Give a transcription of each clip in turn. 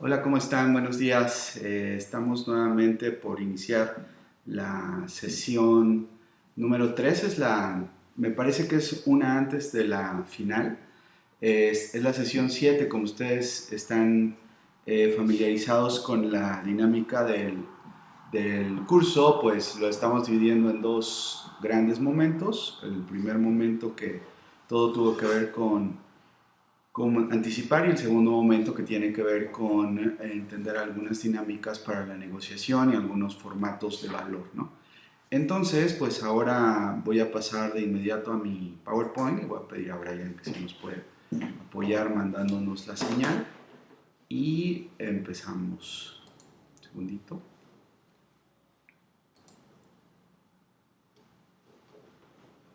Hola, ¿cómo están? Buenos días. Estamos nuevamente por iniciar la sesión número 3. Me parece que es una antes de la final. Es la sesión 7. Como ustedes están familiarizados con la dinámica del curso, pues lo estamos dividiendo en dos grandes momentos. El primer momento que todo tuvo que ver con como anticipar, y el segundo momento que tiene que ver con entender algunas dinámicas para la negociación y algunos formatos de valor, ¿no? Entonces, pues ahora voy a pasar de inmediato a mi PowerPoint y voy a pedir a Brian que se nos puede apoyar mandándonos la señal y empezamos. Un segundito.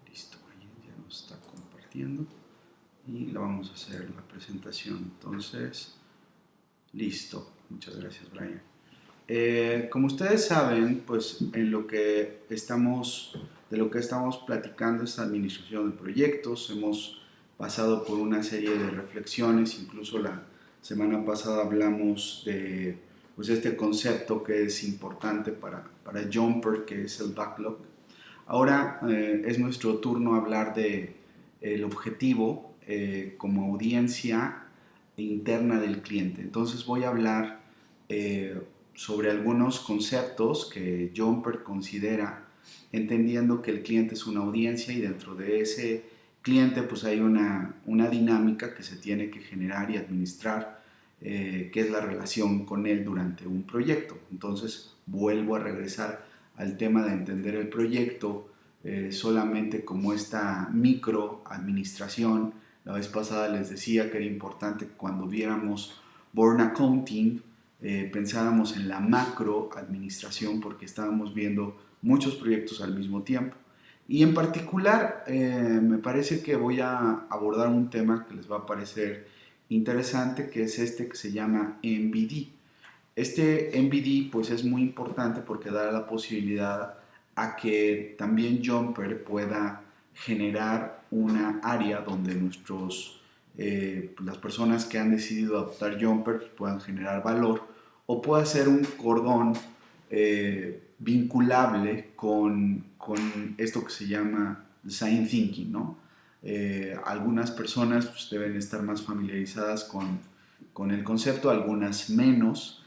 Listo, Brian ya nos está compartiendo y la vamos a hacer la presentación. Entonces, listo. Muchas gracias, Brian. Como ustedes saben, pues de lo que estamos platicando es administración de proyectos. Hemos pasado por una serie de reflexiones, incluso la semana pasada hablamos de pues, este concepto que es importante para Jumper, que es el backlog. Ahora es nuestro turno hablar de el objetivo como audiencia interna del cliente. Entonces voy a hablar eh, sobre algunos conceptos que Jumper considera, entendiendo que el cliente es una audiencia y dentro de ese cliente pues hay una dinámica que se tiene que generar y administrar, que es la relación con él durante un proyecto. Entonces vuelvo a regresar al tema de entender el proyecto solamente como esta micro administración. La vez pasada les decía que era importante que cuando viéramos Born Accounting pensáramos en la macro administración porque estábamos viendo muchos proyectos al mismo tiempo. Y en particular me parece que voy a abordar un tema que les va a parecer interesante, que es este que se llama MVD. Este MVD pues es muy importante porque da la posibilidad a que también Jumper pueda generar una área donde las personas que han decidido adoptar Jumper puedan generar valor o pueda ser un cordón vinculable con esto que se llama design thinking, ¿no? Algunas personas pues, deben estar más familiarizadas con el concepto, algunas menos.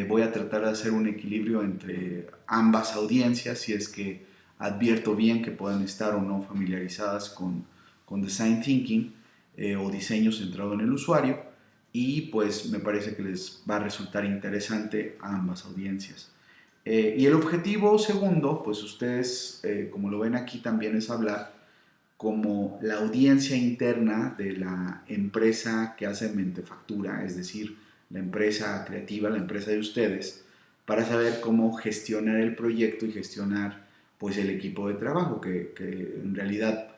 Voy a tratar de hacer un equilibrio entre ambas audiencias, si es que advierto bien que puedan estar o no familiarizadas con Design Thinking o diseño centrado en el usuario, y pues me parece que les va a resultar interesante a ambas audiencias. Y el objetivo segundo, pues ustedes, como lo ven aquí, también es hablar como la audiencia interna de la empresa que hace Mentefactura, es decir, la empresa creativa, la empresa de ustedes, para saber cómo gestionar el proyecto y gestionar pues el equipo de trabajo, que en realidad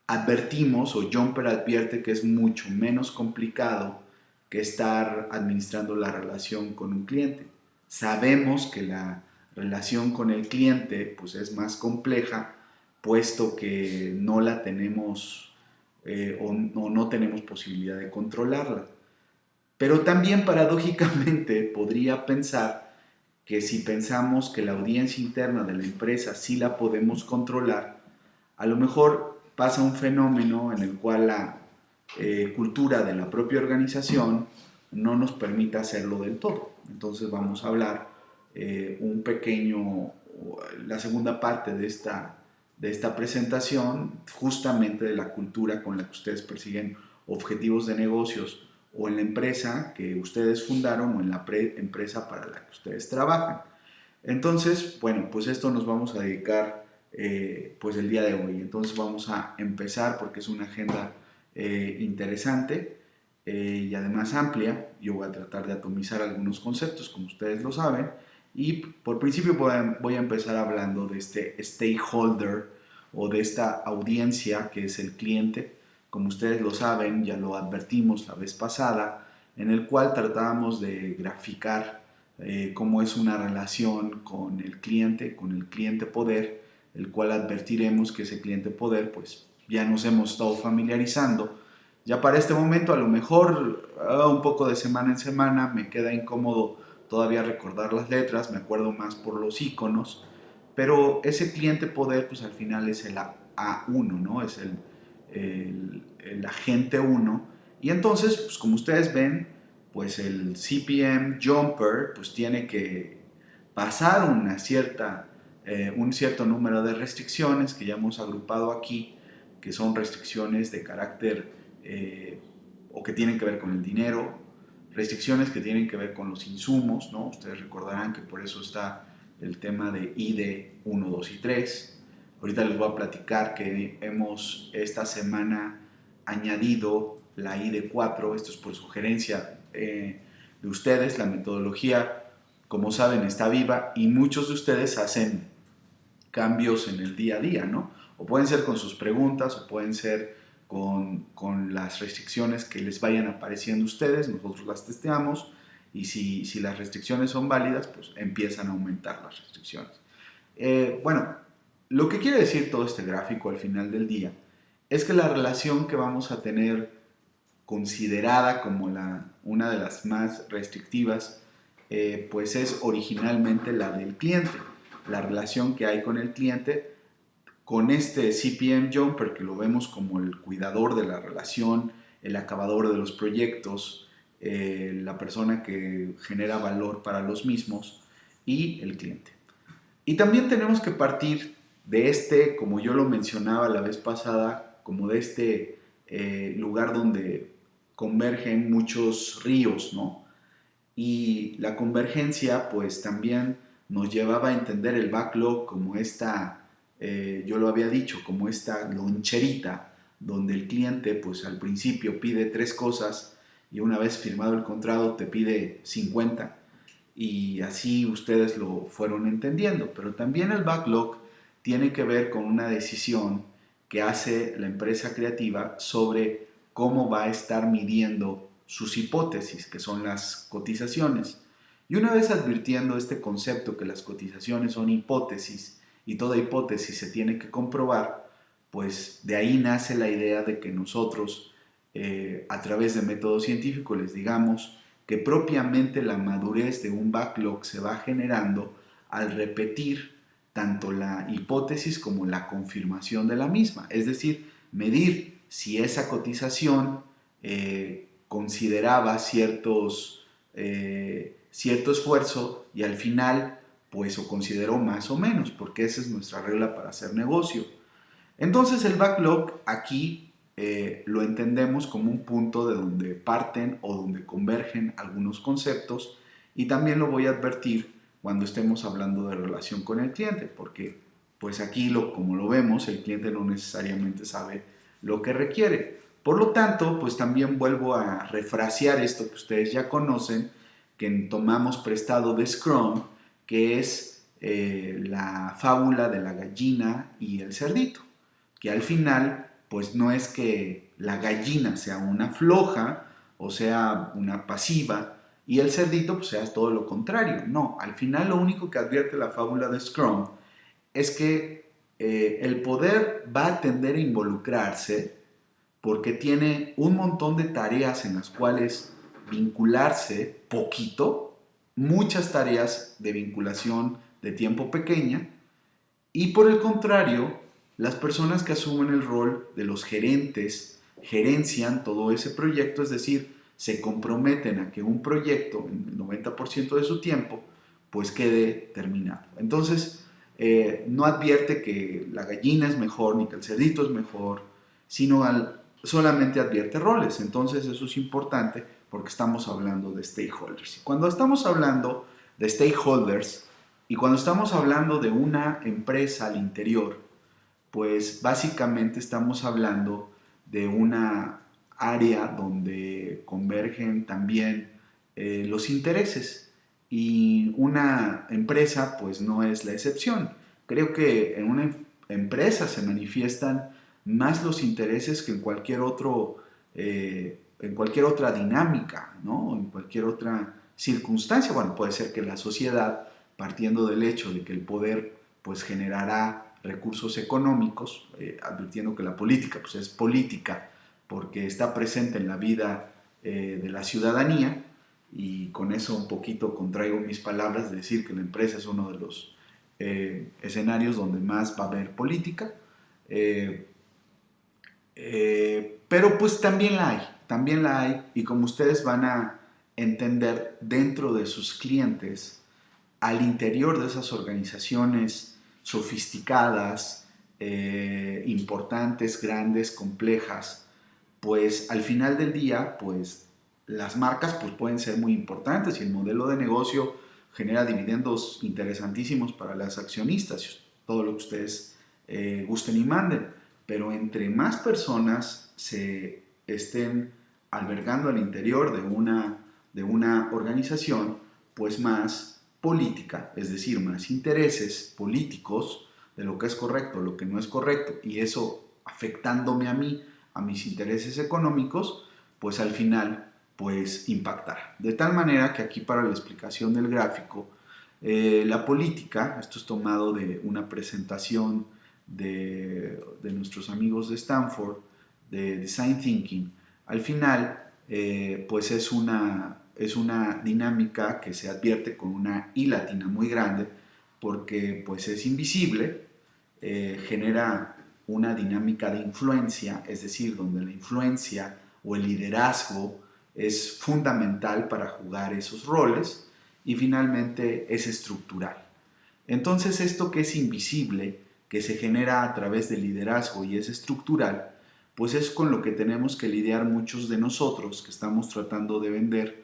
advertimos o Jumper advierte que es mucho menos complicado que estar administrando la relación con un cliente. Sabemos que la relación con el cliente pues es más compleja, puesto que no la tenemos o no tenemos posibilidad de controlarla. Pero también paradójicamente podría pensar que si pensamos que la audiencia interna de la empresa sí la podemos controlar, a lo mejor pasa un fenómeno en el cual la cultura de la propia organización no nos permite hacerlo del todo. Entonces vamos a hablar la segunda parte de esta presentación, justamente de la cultura con la que ustedes persiguen objetivos de negocios o en la empresa que ustedes fundaron o en la empresa para la que ustedes trabajan. Entonces, bueno, pues esto nos vamos a dedicar pues el día de hoy. Entonces vamos a empezar porque es una agenda interesante y además amplia. Yo voy a tratar de atomizar algunos conceptos, como ustedes lo saben. Y por principio voy a empezar hablando de este stakeholder o de esta audiencia que es el cliente. Como ustedes lo saben, ya lo advertimos la vez pasada, en el cual tratábamos de graficar cómo es una relación con el cliente poder, el cual advertiremos que ese cliente poder pues ya nos hemos estado familiarizando, Ya para este momento a lo mejor un poco de semana en semana me queda incómodo todavía recordar las letras, me acuerdo más por los iconos, pero ese cliente poder pues al final es el A1, ¿no? Es el agente 1. Y entonces, pues como ustedes ven, pues el CPM Jumper pues tiene que pasar un cierto número de restricciones que ya hemos agrupado aquí, que son restricciones de carácter o que tienen que ver con el dinero, restricciones que tienen que ver con los insumos, ¿no? Ustedes recordarán que por eso está el tema de ID 1, 2 y 3. Ahorita les voy a platicar que hemos esta semana añadido la ID 4, esto es por sugerencia de ustedes, la metodología, como saben, está viva y muchos de ustedes hacen cambios en el día a día, ¿no? O pueden ser con sus preguntas, o pueden ser con las restricciones que les vayan apareciendo a ustedes, nosotros las testeamos y si las restricciones son válidas, pues empiezan a aumentar las restricciones. Bueno, lo que quiere decir todo este gráfico al final del día es que la relación que vamos a tener considerada como una de las más restrictivas, pues es originalmente la del cliente, la relación que hay con el cliente, con este CPM Jumper que lo vemos como el cuidador de la relación, el acabador de los proyectos, la persona que genera valor para los mismos y el cliente. Y también tenemos que partir de este, como yo lo mencionaba la vez pasada, como de este lugar donde convergen muchos ríos, ¿no? Y la convergencia pues también nos llevaba a entender el backlog como esta, yo lo había dicho, como esta loncherita donde el cliente pues al principio pide 3 cosas y una vez firmado el contrato te pide 50 y así ustedes lo fueron entendiendo. Pero también el backlog tiene que ver con una decisión que hace la empresa creativa sobre cómo va a estar midiendo sus hipótesis, que son las cotizaciones. Y una vez advirtiendo este concepto que las cotizaciones son hipótesis y toda hipótesis se tiene que comprobar, pues de ahí nace la idea de que nosotros, a través de método científico, les digamos que propiamente la madurez de un backlog se va generando al repetir tanto la hipótesis como la confirmación de la misma, es decir, medir si esa cotización consideraba cierto esfuerzo y al final pues o consideró más o menos, porque esa es nuestra regla para hacer negocio. Entonces el backlog aquí lo entendemos como un punto de donde parten o donde convergen algunos conceptos y también lo voy a advertir cuando estemos hablando de relación con el cliente, porque pues aquí como lo vemos, el cliente no necesariamente sabe lo que requiere. Por lo tanto, pues también vuelvo a refrasear esto que ustedes ya conocen, que tomamos prestado de Scrum, que es la fábula de la gallina y el cerdito, que al final pues no es que la gallina sea una floja o sea una pasiva y el cerdito pues sea todo lo contrario. No, al final lo único que advierte la fábula de Scrum es que el poder va a tender a involucrarse porque tiene un montón de tareas en las cuales vincularse poquito, muchas tareas de vinculación de tiempo pequeña, y por el contrario, las personas que asumen el rol de los gerentes gerencian todo ese proyecto, es decir, se comprometen a que un proyecto en el 90% de su tiempo pues quede terminado. Entonces, no advierte que la gallina es mejor ni que el cerdito es mejor, sino solamente advierte roles. Entonces, eso es importante porque estamos hablando de stakeholders. Y cuando estamos hablando de stakeholders, y cuando estamos hablando de una empresa al interior, pues básicamente estamos hablando de una área donde convergen también los intereses y una empresa pues no es la excepción. Creo que en una empresa se manifiestan más los intereses que en cualquier otra dinámica, ¿no? En cualquier otra circunstancia. Bueno, puede ser que la sociedad, partiendo del hecho de que el poder pues generará recursos económicos, advirtiendo que la política pues es política porque está presente en la vida de la ciudadanía, y con eso un poquito contraigo mis palabras de decir que la empresa es uno de los escenarios donde más va a haber política. Pero pues también la hay, y como ustedes van a entender, dentro de sus clientes, al interior de esas organizaciones sofisticadas, importantes, grandes, complejas, pues al final del día, pues las marcas pues, pueden ser muy importantes, y el modelo de negocio genera dividendos interesantísimos para las accionistas, todo lo que ustedes gusten y manden. Pero entre más personas se estén albergando al interior de una organización, pues más política, es decir, más intereses políticos de lo que es correcto, lo que no es correcto, y eso afectándome a mí, a mis intereses económicos, pues al final pues impactará. De tal manera que aquí, para la explicación del gráfico, la política, esto es tomado de una presentación de nuestros amigos de Stanford, de Design Thinking, al final pues es una dinámica que se advierte con una I latina muy grande, porque pues es invisible, genera una dinámica de influencia, es decir, donde la influencia o el liderazgo es fundamental para jugar esos roles, y finalmente es estructural. Entonces, esto que es invisible, que se genera a través del liderazgo y es estructural, pues es con lo que tenemos que lidiar muchos de nosotros que estamos tratando de vender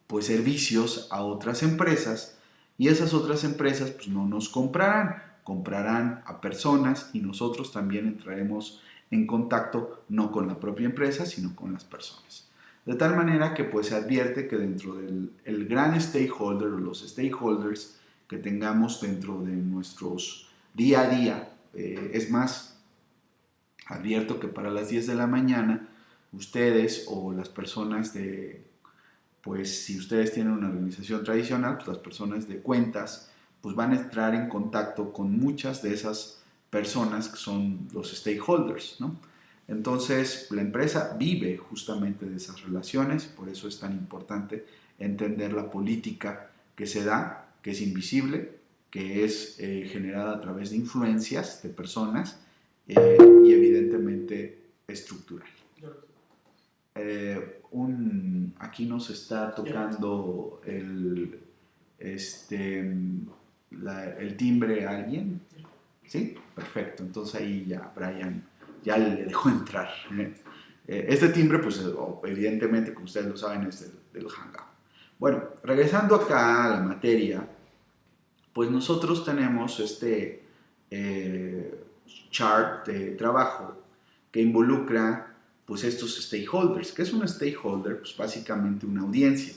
pues servicios a otras empresas, y esas otras empresas pues no nos comprarán a personas, y nosotros también entraremos en contacto no con la propia empresa, sino con las personas. De tal manera que pues se advierte que dentro del gran stakeholder, o los stakeholders que tengamos dentro de nuestros día a día, es más, advierto que para las 10 de la mañana ustedes, o las personas pues si ustedes tienen una organización tradicional, pues las personas de cuentas pues van a entrar en contacto con muchas de esas personas que son los stakeholders, ¿no? Entonces, la empresa vive justamente de esas relaciones, por eso es tan importante entender la política que se da, que es invisible, que es generada a través de influencias de personas, y evidentemente estructural. Aquí nos está tocando el timbre a alguien. ¿Sí? Perfecto. Entonces ahí ya Brian ya le dejó entrar. Este timbre, pues evidentemente, como ustedes lo saben, es del Hangout. Bueno, regresando acá a la materia, pues nosotros tenemos este chart de trabajo que involucra pues estos stakeholders. ¿Qué es un stakeholder? Pues básicamente una audiencia.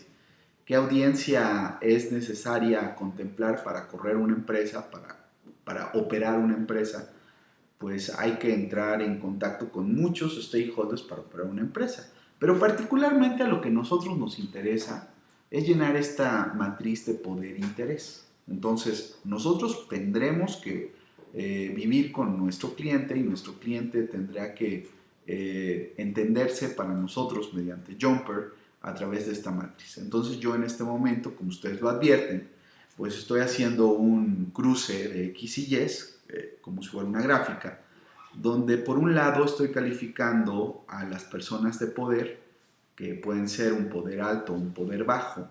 ¿Qué audiencia es necesaria contemplar para correr una empresa, para operar una empresa? Pues hay que entrar en contacto con muchos stakeholders para operar una empresa. Pero particularmente a lo que a nosotros nos interesa es llenar esta matriz de poder-interés. Entonces, nosotros tendremos que vivir con nuestro cliente, y nuestro cliente tendrá que entenderse para nosotros mediante Jumper a través de esta matriz. Entonces, yo en este momento, como ustedes lo advierten, pues estoy haciendo un cruce de X y Y, como si fuera una gráfica, donde por un lado estoy calificando a las personas de poder, que pueden ser un poder alto o un poder bajo,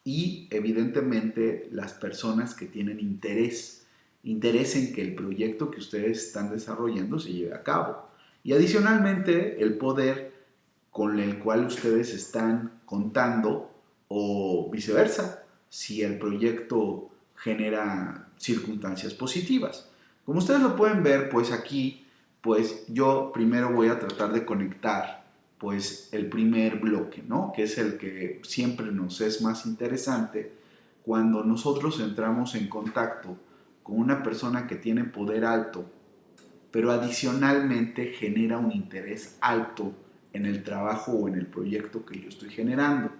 y evidentemente las personas que tienen interés en que el proyecto que ustedes están desarrollando se lleve a cabo. Y adicionalmente el poder con el cual ustedes están contando, o viceversa, si el proyecto genera circunstancias positivas. Como ustedes lo pueden ver, pues aquí, pues yo primero voy a tratar de conectar pues el primer bloque, ¿no? Que es el que siempre nos es más interesante cuando nosotros entramos en contacto con una persona que tiene poder alto, pero adicionalmente genera un interés alto en el trabajo o en el proyecto que yo estoy generando.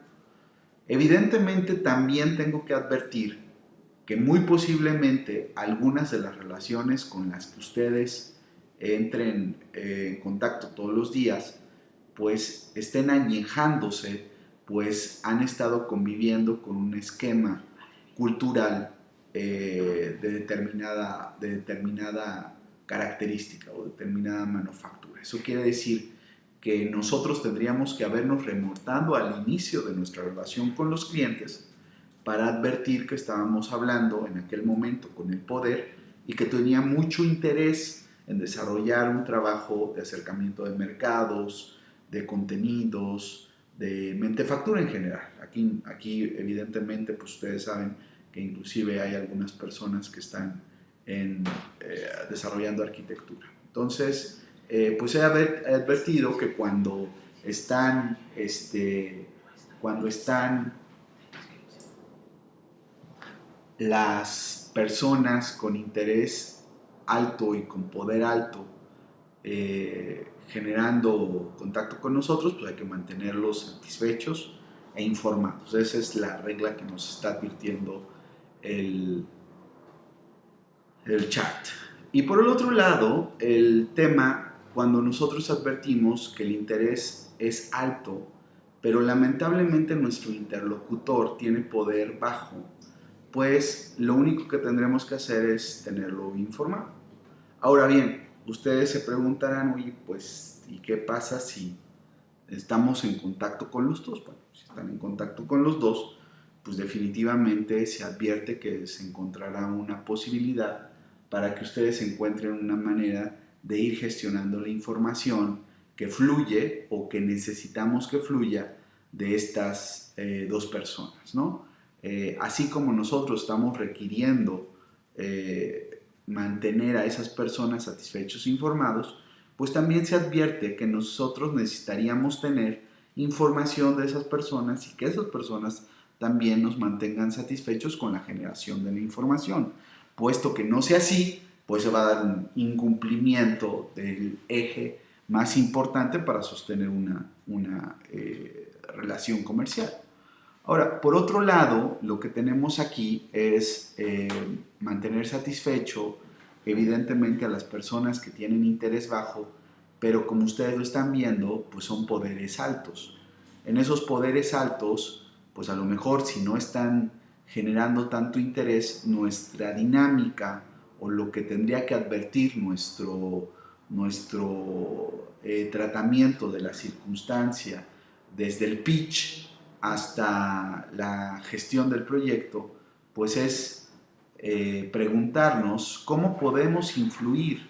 Evidentemente también tengo que advertir que muy posiblemente algunas de las relaciones con las que ustedes entren en contacto todos los días, pues estén añejándose, pues han estado conviviendo con un esquema cultural de determinada característica o determinada manufactura. Eso quiere decir que nosotros tendríamos que habernos remontado al inicio de nuestra relación con los clientes para advertir que estábamos hablando en aquel momento con el poder y que tenía mucho interés en desarrollar un trabajo de acercamiento de mercados, de contenidos, de mentefactura en general. Aquí evidentemente, pues ustedes saben que inclusive hay algunas personas que están desarrollando arquitectura. Entonces, pues he advertido que cuando están las personas con interés alto y con poder alto generando contacto con nosotros, pues hay que mantenerlos satisfechos e informados. Esa es la regla que nos está advirtiendo el chat. Y por el otro lado, el tema, cuando nosotros advertimos que el interés es alto, pero lamentablemente nuestro interlocutor tiene poder bajo, pues lo único que tendremos que hacer es tenerlo informado. Ahora bien, ustedes se preguntarán, oye, pues, ¿y qué pasa si estamos en contacto con los dos? Bueno, si están en contacto con los dos, pues definitivamente se advierte que se encontrará una posibilidad para que ustedes encuentren una manera de ir gestionando la información que fluye o que necesitamos que fluya de estas dos personas, ¿no? Así como nosotros estamos requiriendo mantener a esas personas satisfechos e informados, pues también se advierte que nosotros necesitaríamos tener información de esas personas y que esas personas también nos mantengan satisfechos con la generación de la información. Puesto que no sea así, pues se va a dar un incumplimiento del eje más importante para sostener una relación comercial. Ahora, por otro lado, lo que tenemos aquí es mantener satisfecho, evidentemente, a las personas que tienen interés bajo, pero como ustedes lo están viendo, pues son poderes altos. En esos poderes altos, pues a lo mejor si no están generando tanto interés, nuestra dinámica o lo que tendría que advertir nuestro tratamiento de la circunstancia, desde el pitch hasta la gestión del proyecto, pues es preguntarnos cómo podemos influir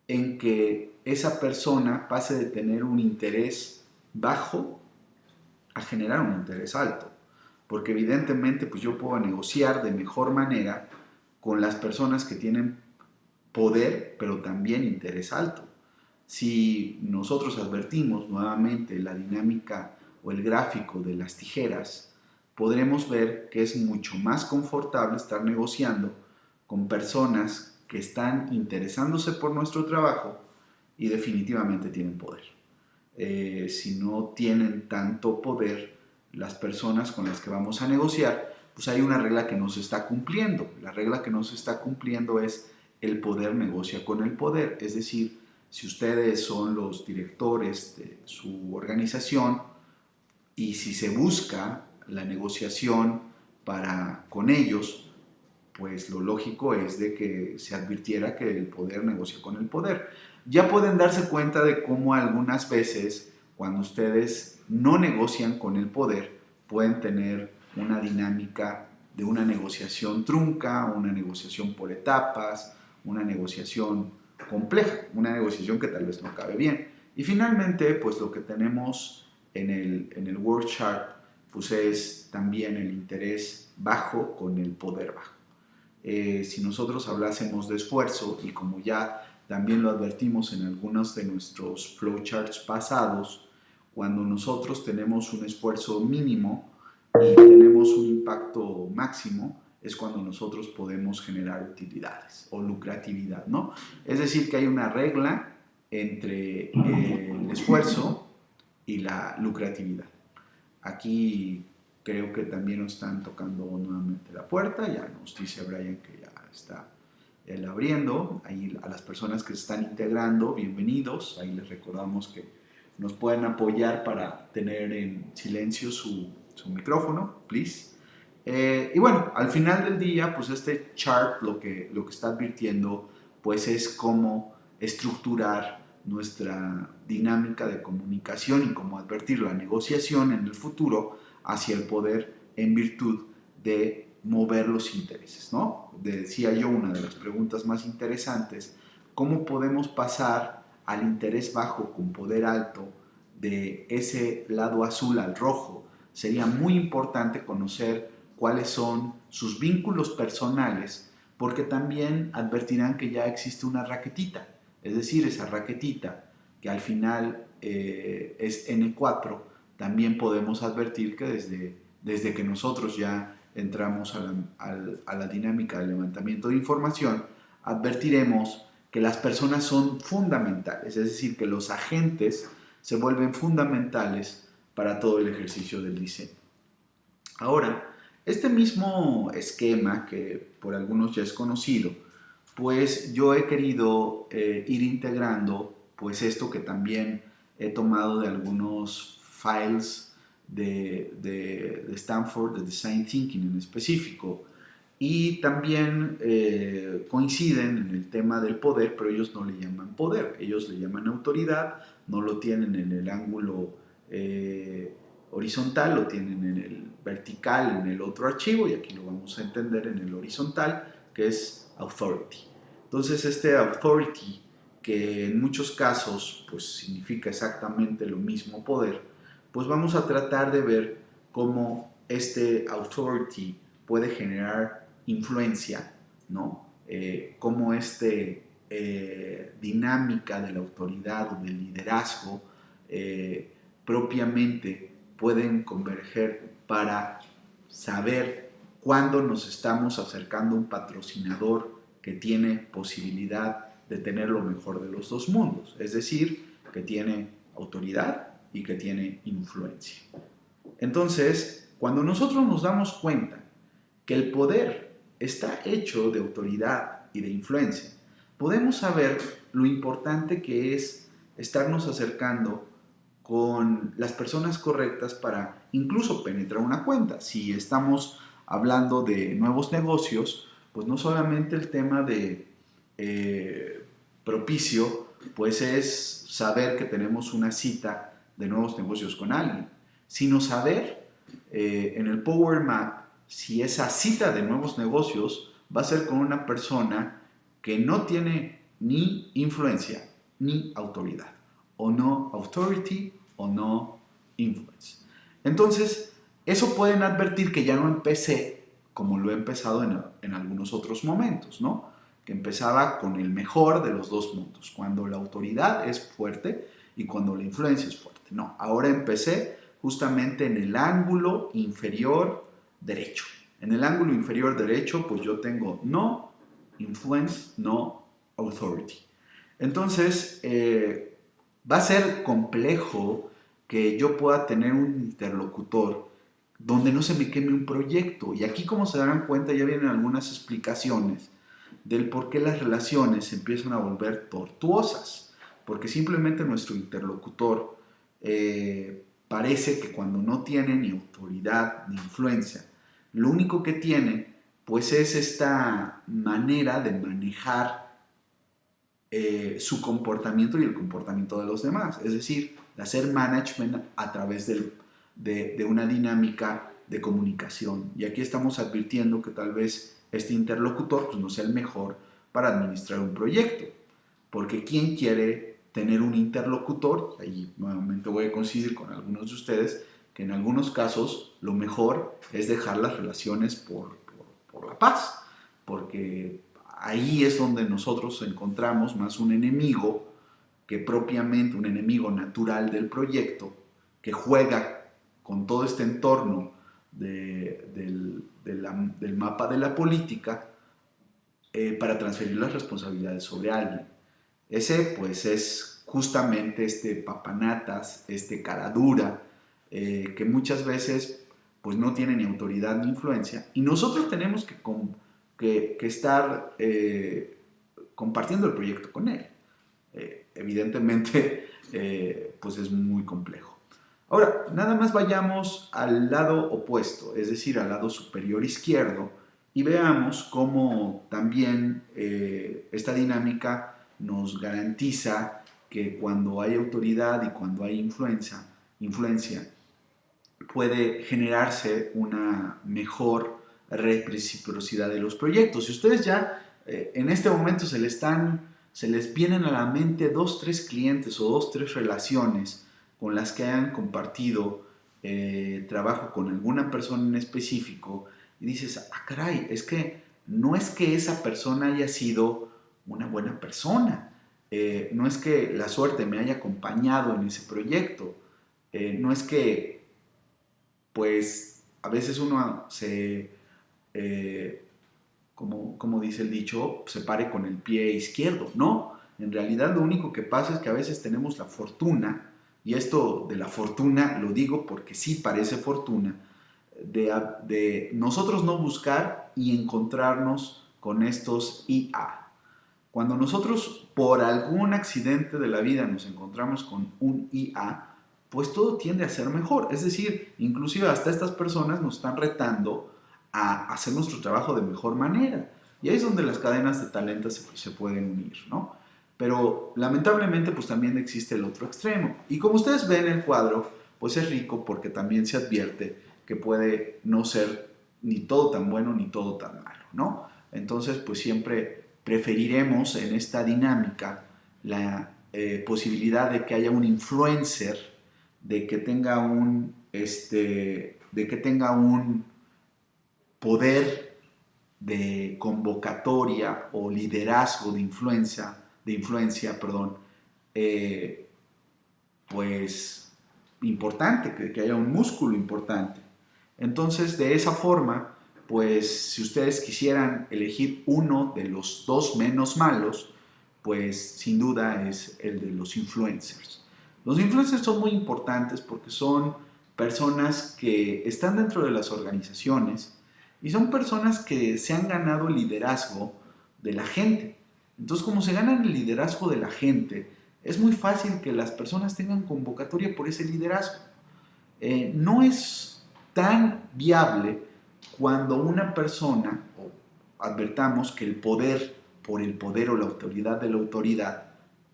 en que esa persona pase de tener un interés bajo a generar un interés alto. Porque evidentemente pues yo puedo negociar de mejor manera con las personas que tienen poder, pero también interés alto. Si nosotros advertimos nuevamente la dinámica o el gráfico de las tijeras, podremos ver que es mucho más confortable estar negociando con personas que están interesándose por nuestro trabajo y definitivamente tienen poder. Si no tienen tanto poder las personas con las que vamos a negociar, pues hay una regla que no se está cumpliendo. La regla que no se está cumpliendo es el poder negocia con el poder, es decir, si ustedes son los directores de su organización y si se busca la negociación con ellos, pues lo lógico es de que se advirtiera que el poder negocia con el poder. Ya pueden darse cuenta de cómo algunas veces, cuando ustedes no negocian con el poder, pueden tener una dinámica de una negociación trunca, una negociación por etapas, una negociación compleja, una negociación que tal vez no acabe bien. Y finalmente, pues lo que tenemos en el word chart, pues es también el interés bajo con el poder bajo. Si nosotros hablásemos de esfuerzo, y como ya también lo advertimos en algunos de nuestros flowcharts pasados, cuando nosotros tenemos un esfuerzo mínimo y tenemos un impacto máximo, es cuando nosotros podemos generar utilidades o lucratividad, ¿no? Es decir, que hay una regla entre el esfuerzo y la lucratividad. Aquí creo que también nos están tocando nuevamente la puerta, ya nos dice Brian que ya está el abriendo. Ahí a las personas que se están integrando, bienvenidos. Ahí les recordamos que nos pueden apoyar para tener en silencio su micrófono, please. Y bueno, al final del día, pues este chart lo que está advirtiendo, pues es cómo estructurar nuestra dinámica de comunicación y cómo advertir la negociación en el futuro hacia el poder en virtud de mover los intereses, ¿no? Decía yo, una de las preguntas más interesantes, ¿cómo podemos pasar al interés bajo con poder alto de ese lado azul al rojo? Sería muy importante conocer cuáles son sus vínculos personales, porque también advertirán que ya existe una raquetita, es decir, esa raquetita que al final es N4, también podemos advertir que desde que nosotros ya entramos a la dinámica del levantamiento de información, advertiremos que las personas son fundamentales, es decir, que los agentes se vuelven fundamentales para todo el ejercicio del diseño. Ahora, este mismo esquema, que por algunos ya es conocido, pues yo he querido ir integrando pues esto que también he tomado de algunos files de Stanford, de Design Thinking en específico, y también coinciden en el tema del poder, pero ellos no le llaman poder, ellos le llaman autoridad, no lo tienen en el ángulo horizontal, lo tienen en el vertical, en el otro archivo, y aquí lo vamos a entender en el horizontal, que es authority. Entonces este authority, que en muchos casos pues significa exactamente lo mismo, poder, pues vamos a tratar de ver cómo este authority puede generar influencia, ¿no? Cómo dinámica de la autoridad o del liderazgo propiamente pueden converger para saber cuándo nos estamos acercando a un patrocinador que tiene posibilidad de tener lo mejor de los dos mundos, es decir, que tiene autoridad y que tiene influencia. Entonces, cuando nosotros nos damos cuenta que el poder está hecho de autoridad y de influencia, podemos saber lo importante que es estarnos acercando con las personas correctas para incluso penetrar una cuenta. Si estamos hablando de nuevos negocios, pues no solamente el tema de propicio, pues es saber que tenemos una cita de nuevos negocios con alguien, sino saber en el Power Map si esa cita de nuevos negocios va a ser con una persona que no tiene ni influencia ni autoridad, o no authority o no influence. Entonces, eso pueden advertir que ya no empecé como lo he empezado en algunos otros momentos, ¿no? Que empezaba con el mejor de los dos mundos, cuando la autoridad es fuerte y cuando la influencia es fuerte. No, ahora empecé justamente en el ángulo inferior derecho. En el ángulo inferior derecho, pues yo tengo no influence, no authority. Entonces, va a ser complejo que yo pueda tener un interlocutor donde no se me queme un proyecto. Y aquí, como se darán cuenta, ya vienen algunas explicaciones del por qué las relaciones se empiezan a volver tortuosas. Porque simplemente nuestro interlocutor parece que cuando no tiene ni autoridad ni influencia, lo único que tiene pues es esta manera de manejar su comportamiento y el comportamiento de los demás, es decir, de hacer management a través de una dinámica de comunicación. Y aquí estamos advirtiendo que tal vez este interlocutor pues, no sea el mejor para administrar un proyecto, porque ¿quién quiere tener un interlocutor? Ahí nuevamente voy a coincidir con algunos de ustedes que en algunos casos lo mejor es dejar las relaciones por la paz, porque ahí es donde nosotros encontramos más un enemigo que propiamente un enemigo natural del proyecto, que juega con todo este entorno del mapa de la política para transferir las responsabilidades sobre alguien. Ese pues es justamente este papanatas, este cara dura, que muchas veces pues no tiene ni autoridad ni influencia, y nosotros tenemos que estar compartiendo el proyecto con él. Evidentemente, pues es muy complejo. Ahora, nada más vayamos al lado opuesto, es decir, al lado superior izquierdo, y veamos cómo también esta dinámica nos garantiza que cuando hay autoridad y cuando hay influencia puede generarse una mejor reciprocidad de los proyectos. Si ustedes ya en este momento se les vienen a la mente 2, 3 clientes o 2, 3 relaciones con las que hayan compartido trabajo con alguna persona en específico, y dices, ah, caray, es que no es que esa persona haya sido una buena persona, no es que la suerte me haya acompañado en ese proyecto, no es que, pues, a veces uno como dice el dicho, se pare con el pie izquierdo. No, en realidad lo único que pasa es que a veces tenemos la fortuna, y esto de la fortuna lo digo porque sí parece fortuna, de nosotros no buscar y encontrarnos con estos IA. Cuando nosotros por algún accidente de la vida nos encontramos con un IA, pues todo tiende a ser mejor. Es decir, inclusive hasta estas personas nos están retando a hacer nuestro trabajo de mejor manera. Y ahí es donde las cadenas de talento se pueden unir, ¿no? Pero lamentablemente pues también existe el otro extremo. Y como ustedes ven el cuadro, pues es rico porque también se advierte que puede no ser ni todo tan bueno ni todo tan malo, ¿no? Entonces pues siempre preferiremos en esta dinámica la posibilidad de que haya un influencer, de que tenga un poder de convocatoria o liderazgo de influencia, pues importante, que haya un músculo importante. Entonces, de esa forma, pues si ustedes quisieran elegir uno de los dos menos malos, pues sin duda es el de los influencers. Los influencers son muy importantes porque son personas que están dentro de las organizaciones y son personas que se han ganado el liderazgo de la gente. Entonces, como se ganan el liderazgo de la gente, es muy fácil que las personas tengan convocatoria por ese liderazgo. No es tan viable cuando una persona, o advertamos que el poder por el poder o la autoridad de la autoridad,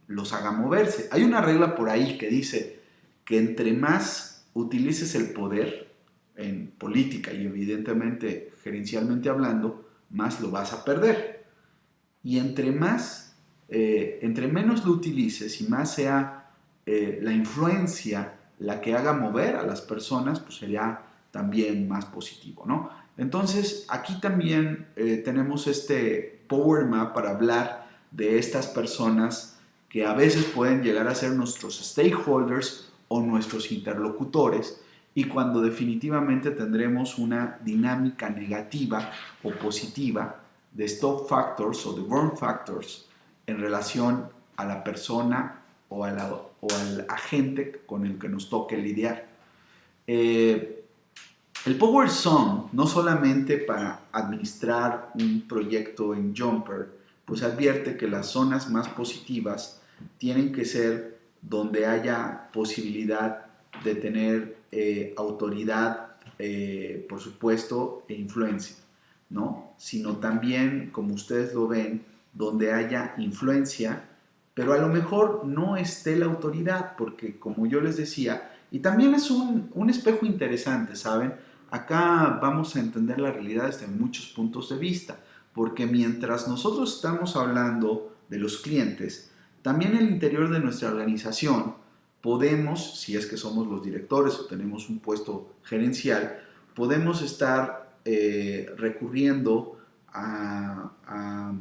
los haga moverse. Hay una regla por ahí que dice que entre más utilices el poder en política y evidentemente gerencialmente hablando, más lo vas a perder. Y entre menos lo utilices y más sea la influencia la que haga mover a las personas, pues sería también más positivo, ¿no? Entonces, aquí también tenemos este Power Map para hablar de estas personas que a veces pueden llegar a ser nuestros stakeholders o nuestros interlocutores, y cuando definitivamente tendremos una dinámica negativa o positiva de stop factors o de burn factors en relación a la persona o al agente con el que nos toque lidiar. El Power Zone, no solamente para administrar un proyecto en Jumper, pues advierte que las zonas más positivas tienen que ser donde haya posibilidad de tener autoridad, por supuesto, e influencia, ¿no? Sino también, como ustedes lo ven, donde haya influencia, pero a lo mejor no esté la autoridad, porque como yo les decía, y también es un espejo interesante, ¿saben? Acá vamos a entender la realidad desde muchos puntos de vista, porque mientras nosotros estamos hablando de los clientes, también en el interior de nuestra organización podemos, si es que somos los directores o tenemos un puesto gerencial, podemos estar recurriendo a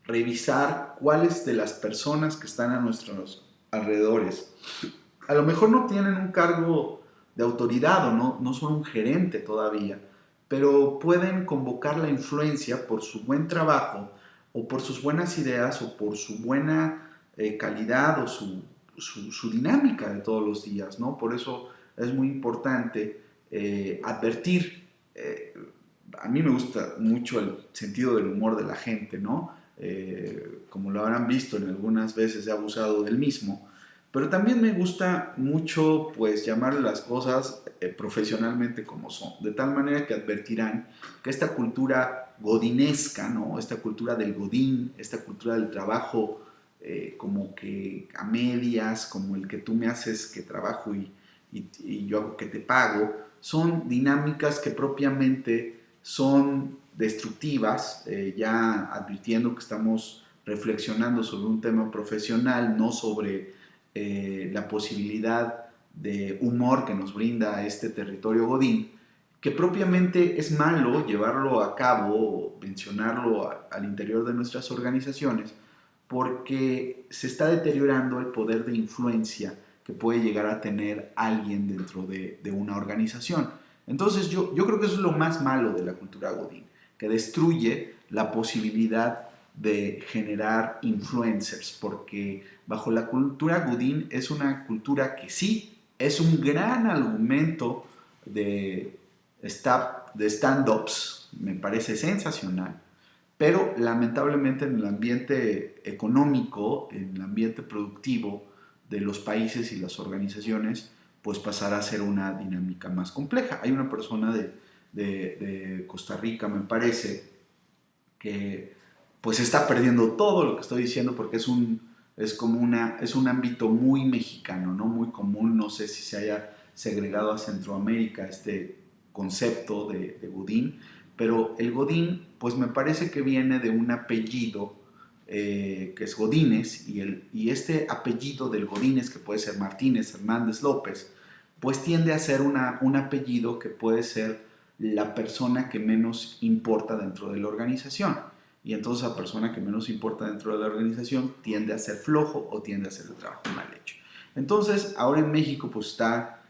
revisar cuáles de las personas que están a nuestros alrededores a lo mejor no tienen un cargo de autoridad o no son un gerente todavía, pero pueden convocar la influencia por su buen trabajo o por sus buenas ideas o por su buena calidad o su dinámica de todos los días, ¿no? Por eso es muy importante advertir. A mí me gusta mucho el sentido del humor de la gente, ¿no? como lo habrán visto, en algunas veces he abusado del mismo, pero también me gusta mucho pues llamar las cosas profesionalmente como son, de tal manera que advertirán que esta cultura godinesca, ¿no? Esta cultura del godín, esta cultura del trabajo como que a medias, como el que tú me haces que trabajo y yo hago que te pago, son dinámicas que propiamente son destructivas, ya advirtiendo que estamos reflexionando sobre un tema profesional, no sobre la posibilidad de humor que nos brinda este territorio godín, que propiamente es malo llevarlo a cabo o mencionarlo al interior de nuestras organizaciones, porque se está deteriorando el poder de influencia que puede llegar a tener alguien dentro de una organización. Entonces yo creo que eso es lo más malo de la cultura godín, que destruye la posibilidad de generar influencers, porque bajo la cultura godín es una cultura que sí es un gran argumento de stand-ups, me parece sensacional, pero lamentablemente en el ambiente económico, en el ambiente productivo de los países y las organizaciones, pues pasará a ser una dinámica más compleja. Hay una persona de Costa Rica, me parece, que pues está perdiendo todo lo que estoy diciendo porque es un ámbito muy mexicano, ¿no? Muy común, no sé si se haya segregado a Centroamérica este concepto de Godín, pero el Godín pues me parece que viene de un apellido que es Godínez y este apellido del Godínez, que puede ser Martínez, Hernández, López, pues tiende a ser un apellido que puede ser la persona que menos importa dentro de la organización. Y entonces la persona que menos importa dentro de la organización tiende a ser flojo o tiende a hacer el trabajo mal hecho. Entonces, ahora en México pues está,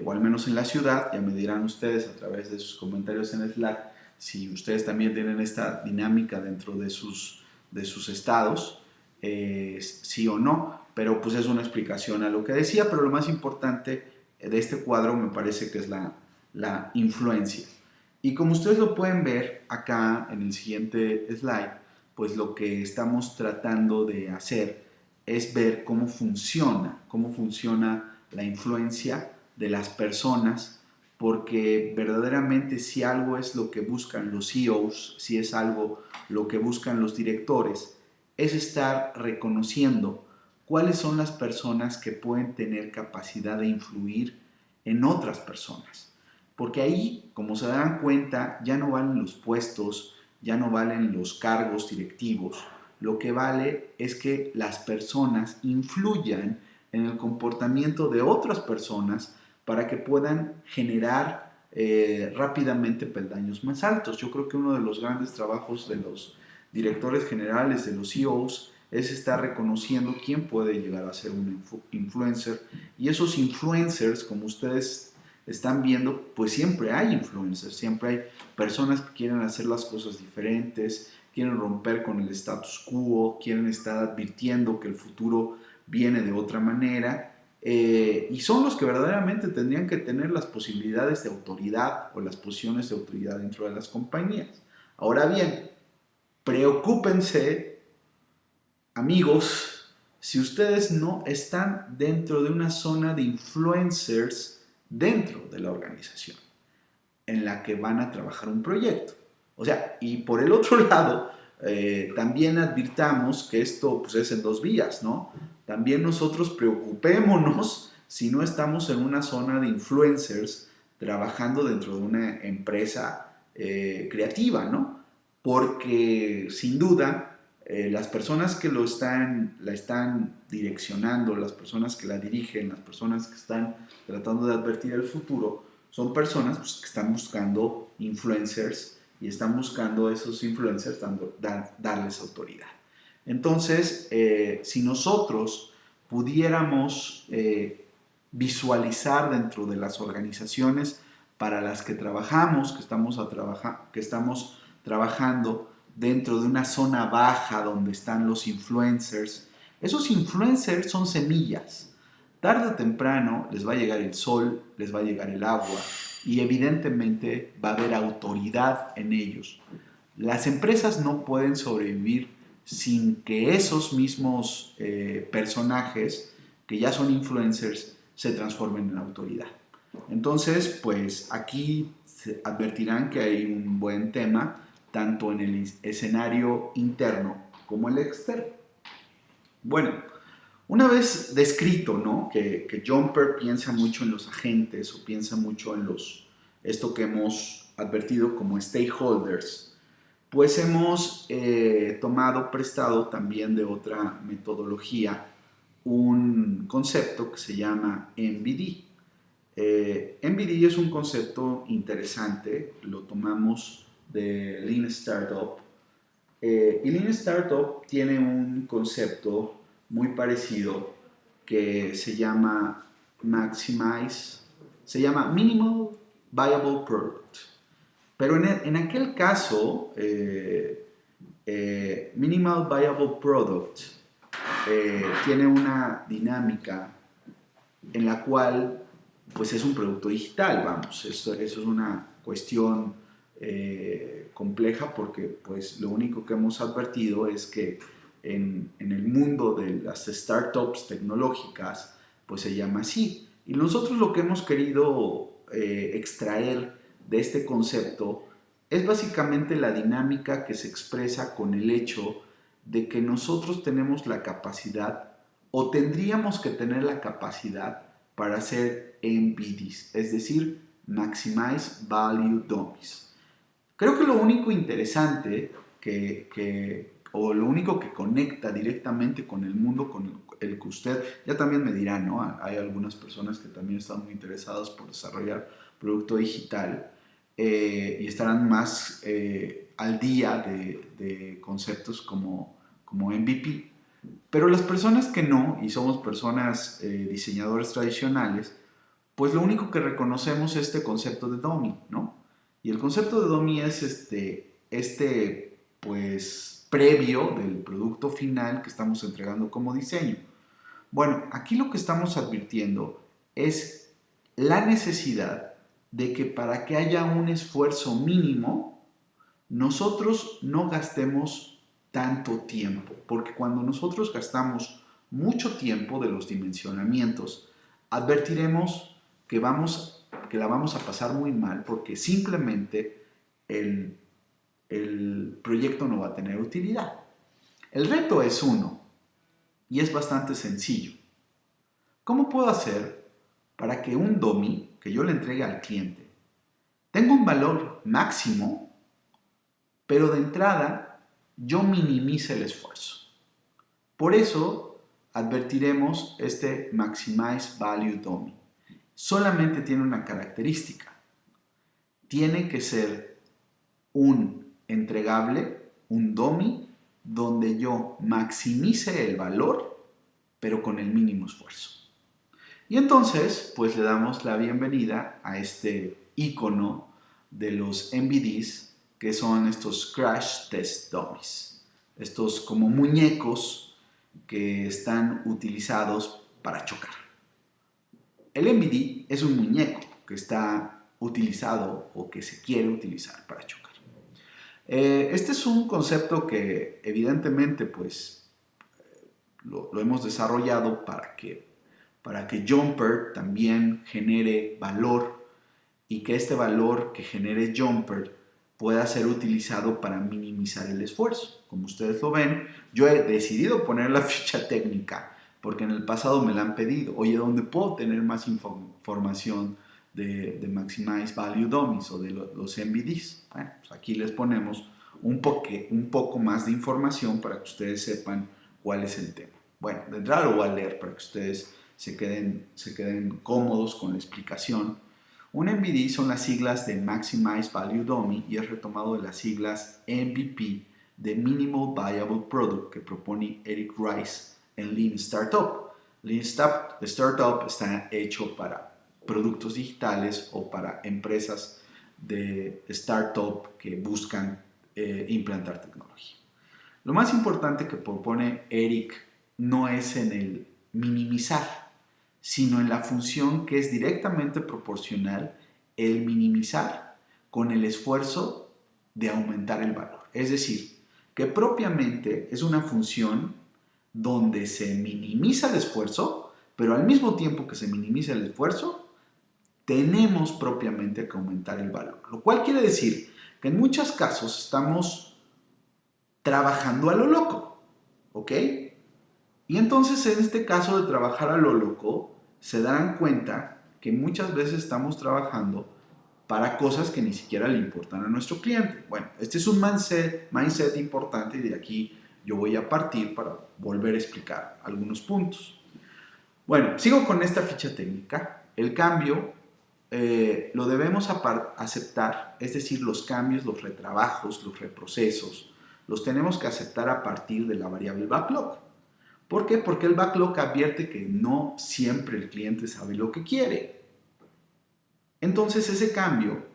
o al menos en la ciudad, ya me dirán ustedes a través de sus comentarios en Slack, si ustedes también tienen esta dinámica dentro de sus estados, sí o no, pero pues es una explicación a lo que decía, pero lo más importante de este cuadro me parece que es la influencia. Y como ustedes lo pueden ver acá en el siguiente slide, pues lo que estamos tratando de hacer es ver cómo funciona la influencia de las personas, porque verdaderamente si algo es lo que buscan los CEOs, si es algo lo que buscan los directores, es estar reconociendo cuáles son las personas que pueden tener capacidad de influir en otras personas. Porque ahí, como se darán cuenta, ya no valen los puestos, ya no valen los cargos directivos. Lo que vale es que las personas influyan en el comportamiento de otras personas para que puedan generar rápidamente peldaños más altos. Yo creo que uno de los grandes trabajos de los directores generales, de los CEOs, es estar reconociendo quién puede llegar a ser un influencer. Y esos influencers, como ustedes están viendo, pues siempre hay influencers, siempre hay personas que quieren hacer las cosas diferentes, quieren romper con el status quo, quieren estar advirtiendo que el futuro viene de otra manera, y son los que verdaderamente tendrían que tener las posibilidades de autoridad o las posiciones de autoridad dentro de las compañías. Ahora bien, preocúpense, amigos, si ustedes no están dentro de una zona de influencers dentro de la organización en la que van a trabajar un proyecto. O sea, y por el otro lado, también advirtamos que esto pues, es en dos vías, ¿no? También nosotros preocupémonos si no estamos en una zona de influencers trabajando dentro de una empresa creativa, ¿no? Porque sin duda las personas que la están direccionando, las personas que la dirigen, las personas que están tratando de advertir el futuro, son personas pues, que están buscando influencers y están buscando a esos influencers darles autoridad. Entonces, si nosotros pudiéramos visualizar dentro de las organizaciones para las que trabajamos, que estamos trabajando dentro de una zona baja donde están los influencers, esos influencers son semillas. Tarde o temprano les va a llegar el sol, les va a llegar el agua y evidentemente va a haber autoridad en ellos. Las empresas no pueden sobrevivir sin que esos mismos personajes que ya son influencers se transformen en autoridad. Entonces, pues aquí se advertirán que hay un buen tema tanto en el escenario interno como el externo. Bueno, una vez descrito, ¿no? que Jumper piensa mucho en los agentes o piensa mucho en esto que hemos advertido como stakeholders, pues hemos tomado prestado también de otra metodología un concepto que se llama MVD. MVD es un concepto interesante, lo tomamos de Lean Startup. Y Lean Startup tiene un concepto muy parecido que se llama Minimal Viable Product. Pero en aquel caso, Minimal Viable Product tiene una dinámica en la cual pues es un producto digital, vamos, eso es una cuestión compleja porque pues lo único que hemos advertido es que en el mundo de las startups tecnológicas pues se llama así. Y nosotros lo que hemos querido extraer de este concepto es básicamente la dinámica que se expresa con el hecho de que nosotros tenemos la capacidad o tendríamos que tener la capacidad para hacer MVDs, es decir, Maximize Value Dummies. Creo que lo único interesante o lo único que conecta directamente con el mundo con el que usted, ya también me dirá, ¿no? Hay algunas personas que también están muy interesadas por desarrollar producto digital y estarán más al día de conceptos como MVP. Pero las personas que no, y somos personas diseñadores tradicionales, pues lo único que reconocemos es este concepto de dummy, ¿no? Y el concepto de dummy es pues, previo del producto final que estamos entregando como diseño. Bueno, aquí lo que estamos advirtiendo es la necesidad de que para que haya un esfuerzo mínimo, nosotros no gastemos tanto tiempo, porque cuando nosotros gastamos mucho tiempo de los dimensionamientos, advertiremos que la vamos a pasar muy mal porque simplemente el proyecto no va a tener utilidad. El reto es uno y es bastante sencillo. ¿Cómo puedo hacer para que un dummy que yo le entregue al cliente tenga un valor máximo, pero de entrada yo minimice el esfuerzo? Por eso advertiremos este Maximize Value Dummy. Solamente tiene una característica. Tiene que ser un entregable, un dummy, donde yo maximice el valor, pero con el mínimo esfuerzo. Y entonces, pues le damos la bienvenida a este icono de los MVDs, que son estos Crash Test Dummies. Estos como muñecos que están utilizados para chocar. El MVD es un muñeco que está utilizado o que se quiere utilizar para chocar. Este es un concepto que evidentemente pues lo hemos desarrollado para que Jumper también genere valor y que este valor que genere Jumper pueda ser utilizado para minimizar el esfuerzo. Como ustedes lo ven, yo he decidido poner la ficha técnica porque en el pasado me la han pedido. Oye, ¿dónde puedo tener más información de Maximize Value Dummies o de los MVDs? Bueno, pues aquí les ponemos un poco más de información para que ustedes sepan cuál es el tema. Bueno, de entrada lo voy a leer para que ustedes se queden cómodos con la explicación. Un MVD son las siglas de Maximize Value Dummy y es retomado de las siglas MVP de Minimal Viable Product que propone Eric Rice en Lean Startup. Lean Startup está hecho para productos digitales o para empresas de startup que buscan implantar tecnología. Lo más importante que propone Eric no es en el minimizar, sino en la función que es directamente proporcional el minimizar con el esfuerzo de aumentar el valor. Es decir, que propiamente es una función donde se minimiza el esfuerzo, pero al mismo tiempo que se minimiza el esfuerzo, tenemos propiamente que aumentar el valor. Lo cual quiere decir que en muchos casos estamos trabajando a lo loco, ¿ok? Y entonces en este caso de trabajar a lo loco, se darán cuenta que muchas veces estamos trabajando para cosas que ni siquiera le importan a nuestro cliente. Bueno, este es un mindset importante y de aquí yo voy a partir para volver a explicar algunos puntos. Bueno, sigo con esta ficha técnica. El cambio lo debemos aceptar, es decir, los cambios, los retrabajos, los reprocesos, los tenemos que aceptar a partir de la variable backlog. ¿Por qué? Porque el backlog advierte que no siempre el cliente sabe lo que quiere. Entonces ese cambio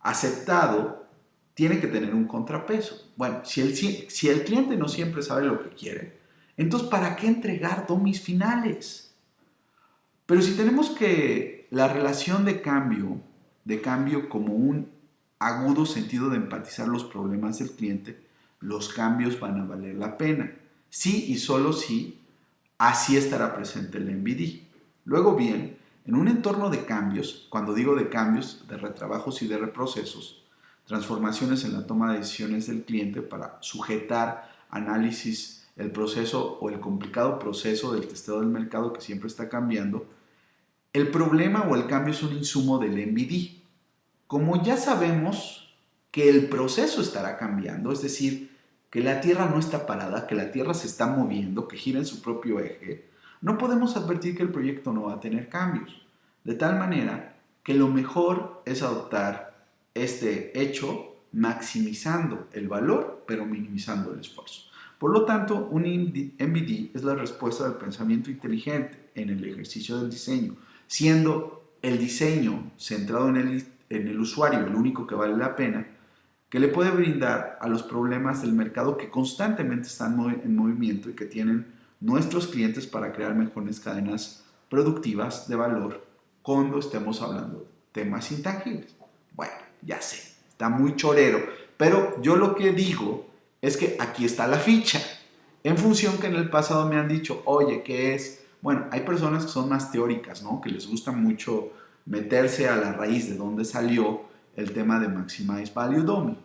aceptado tiene que tener un contrapeso. Bueno, si el cliente no siempre sabe lo que quiere, entonces ¿para qué entregar dummies finales? Pero si tenemos que la relación de cambio como un agudo sentido de empatizar los problemas del cliente, los cambios van a valer la pena. Sí y solo si así estará presente el MVD. Luego bien, en un entorno de cambios, cuando digo de cambios, de retrabajos y de reprocesos, transformaciones en la toma de decisiones del cliente para sujetar análisis, el proceso o el complicado proceso del testeo del mercado que siempre está cambiando, el problema o el cambio es un insumo del MVD. Como ya sabemos que el proceso estará cambiando, es decir, que la Tierra no está parada, que la Tierra se está moviendo, que gira en su propio eje, no podemos advertir que el proyecto no va a tener cambios. De tal manera que lo mejor es adoptar este hecho maximizando el valor, pero minimizando el esfuerzo. Por lo tanto, un MVD es la respuesta del pensamiento inteligente en el ejercicio del diseño, siendo el diseño centrado en el usuario el único que vale la pena, que le puede brindar a los problemas del mercado que constantemente están en movimiento y que tienen nuestros clientes para crear mejores cadenas productivas de valor cuando estemos hablando de temas intangibles. Bueno, ya sé, está muy chorero, pero yo lo que digo es que aquí está la ficha, en función que en el pasado me han dicho, oye, ¿qué es? Bueno, hay personas que son más teóricas, ¿no? Que les gusta mucho meterse a la raíz de dónde salió el tema de Maximize Value Dummy.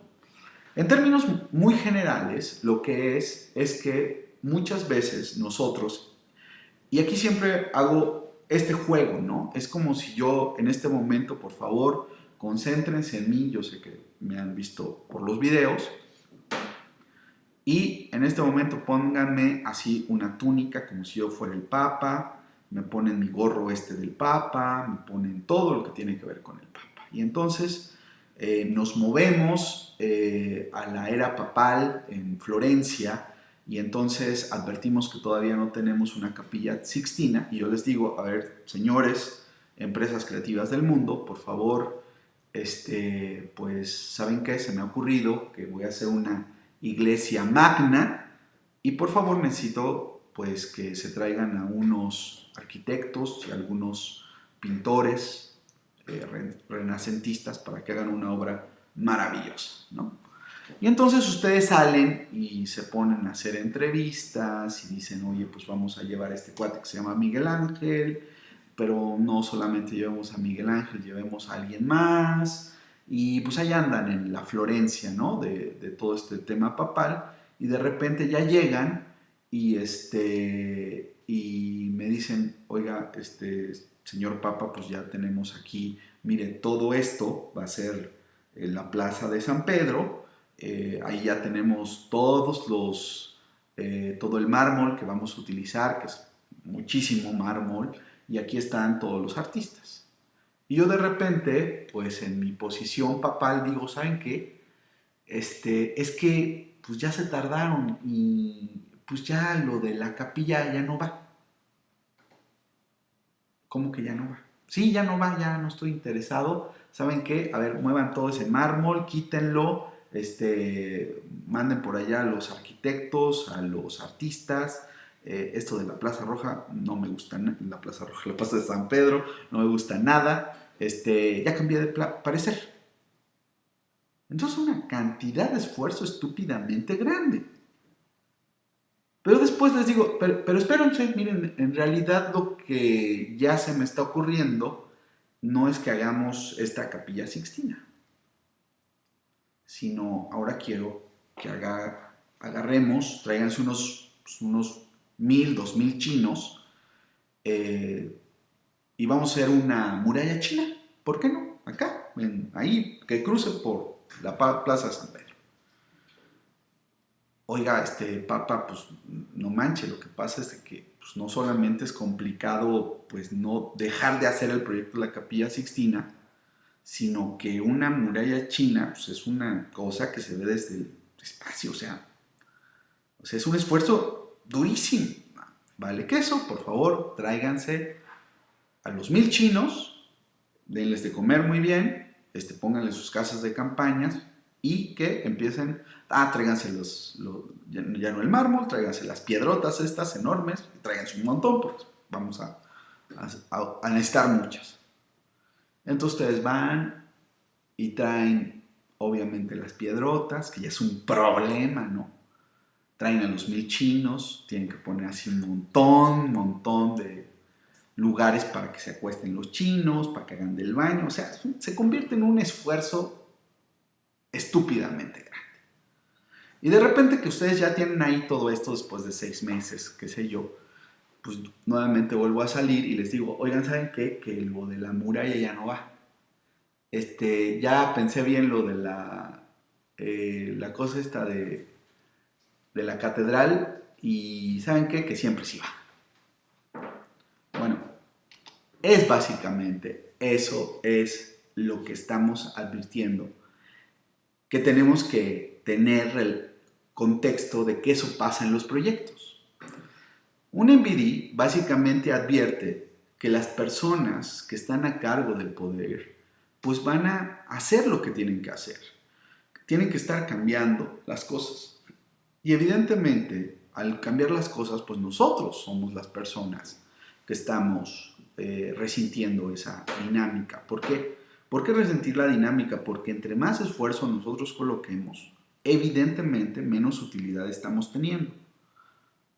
En términos muy generales, lo que es que muchas veces nosotros, y aquí siempre hago este juego, ¿no? Es como si yo en este momento, por favor, concéntrense en mí, yo sé que me han visto por los videos, y en este momento pónganme así una túnica como si yo fuera el Papa, me ponen mi gorro del Papa, me ponen todo lo que tiene que ver con el Papa. Y entonces nos movemos a la era papal en Florencia y entonces advertimos que todavía no tenemos una capilla sixtina y yo les digo, a ver, señores, empresas creativas del mundo, por favor, pues, ¿saben qué? Se me ha ocurrido que voy a hacer una iglesia magna y por favor necesito pues que se traigan a unos arquitectos y algunos pintores renacentistas para que hagan una obra maravillosa, ¿no? Y entonces ustedes salen y se ponen a hacer entrevistas y dicen, oye, pues vamos a llevar a este cuate que se llama Miguel Ángel, pero no solamente llevemos a Miguel Ángel, llevemos a alguien más. Y pues ahí andan en la Florencia, ¿no? De todo este tema papal. Y de repente ya llegan y, y me dicen, oiga, señor Papa, pues ya tenemos aquí, mire, todo esto va a ser en la plaza de San Pedro. Ahí ya tenemos todo el mármol que vamos a utilizar, que es muchísimo mármol. Y aquí están todos los artistas. Y yo de repente, pues en mi posición papal digo, ¿saben qué? Es que pues ya se tardaron y pues ya lo de la capilla ya no va. ¿Cómo que ya no va? Sí, ya no va, ya no estoy interesado. ¿Saben qué? A ver, muevan todo ese mármol, quítenlo, manden por allá a los arquitectos, a los artistas. Esto de la Plaza Roja no me gusta, la Plaza Roja, la Plaza de San Pedro, no me gusta nada. Ya cambié de parecer. Entonces una cantidad de esfuerzo estúpidamente grande. después les digo, pero espérense, miren, en realidad lo que ya se me está ocurriendo no es que hagamos esta Capilla Sixtina, sino ahora quiero que agarremos, tráiganse unos 1000, 2000 chinos, y vamos a hacer una muralla china. ¿Por qué no? Acá, ahí, que cruce por la Plaza San Pedro. Oiga, papa, pues no manche, lo que pasa es que pues, no solamente es complicado pues no dejar de hacer el proyecto de la Capilla Sixtina, sino que una muralla china pues, es una cosa que se ve desde el espacio, o sea, es un esfuerzo durísimo. Vale queso, por favor, tráiganse a los 1000 chinos, denles de comer muy bien, pónganle sus casas de campañas y que empiecen, tráiganse ya no el mármol, tráiganse las piedrotas estas enormes, tráiganse un montón, porque vamos a necesitar muchas. Entonces ustedes van y traen, obviamente, las piedrotas, que ya es un problema, ¿no? Traen a los 1000 chinos, tienen que poner así un montón de lugares para que se acuesten los chinos, para que hagan del baño, o sea, se convierte en un esfuerzo estúpidamente grande. Y de repente que ustedes ya tienen ahí todo esto después de 6 meses, qué sé yo, pues nuevamente vuelvo a salir y les digo, oigan, ¿saben qué? Que lo de la muralla ya no va. Ya pensé bien lo de la cosa esta de la catedral y ¿saben qué? Que siempre sí va. Bueno, es básicamente eso es lo que estamos advirtiendo, que tenemos que tener el contexto de que eso pasa en los proyectos. Un MVD básicamente advierte que las personas que están a cargo del poder pues van a hacer lo que tienen que hacer. Tienen que estar cambiando las cosas. Y evidentemente, al cambiar las cosas, pues nosotros somos las personas que estamos resintiendo esa dinámica. ¿Por qué? ¿Por qué resentir la dinámica? Porque entre más esfuerzo nosotros coloquemos, evidentemente menos utilidad estamos teniendo.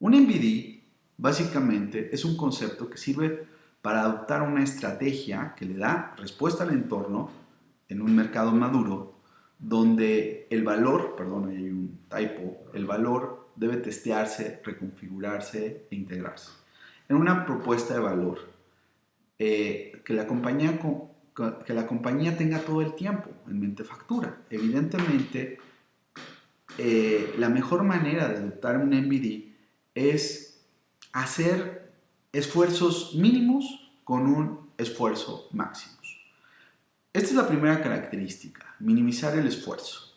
Un MVD básicamente es un concepto que sirve para adoptar una estrategia que le da respuesta al entorno en un mercado maduro donde el valor, perdón, hay un typo, el valor debe testearse, reconfigurarse e integrarse. En una propuesta de valor, que la compañía tenga todo el tiempo en mente factura. Evidentemente, la mejor manera de adoptar un MVD es hacer esfuerzos mínimos con un esfuerzo máximo. Esta es la primera característica, minimizar el esfuerzo.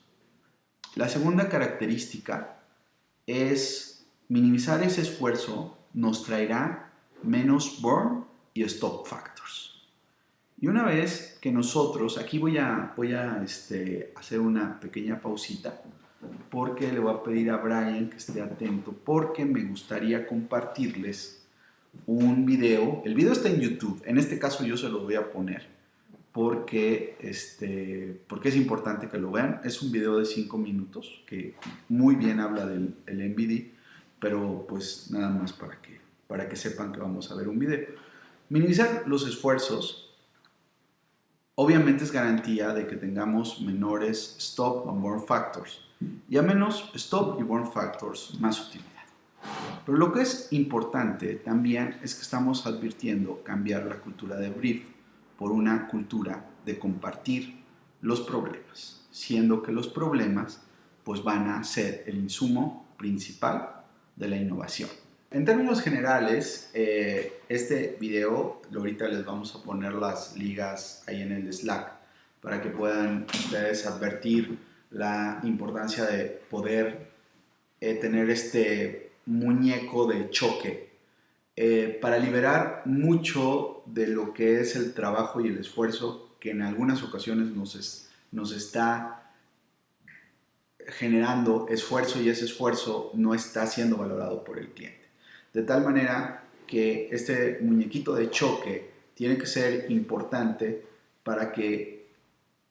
La segunda característica es minimizar ese esfuerzo nos traerá menos burn y stop factors. Y una vez que nosotros, aquí voy a hacer una pequeña pausita porque le voy a pedir a Brian que esté atento porque me gustaría compartirles un video. El video está en YouTube, en este caso yo se lo voy a poner porque es importante que lo vean. Es un video de 5 minutos que muy bien habla del MVD, pero pues nada más para que sepan que vamos a ver un video. Minimizar los esfuerzos obviamente es garantía de que tengamos menores stop and burn factors y a menos stop y burn factors más utilidad. Pero lo que es importante también es que estamos advirtiendo cambiar la cultura de brief por una cultura de compartir los problemas, siendo que los problemas pues van a ser el insumo principal de la innovación. En términos generales, este video, ahorita les vamos a poner las ligas ahí en el Slack para que puedan ustedes advertir la importancia de poder tener este muñeco de choque para liberar mucho de lo que es el trabajo y el esfuerzo que en algunas ocasiones nos está generando esfuerzo y ese esfuerzo no está siendo valorado por el cliente. De tal manera que este muñequito de choque tiene que ser importante para que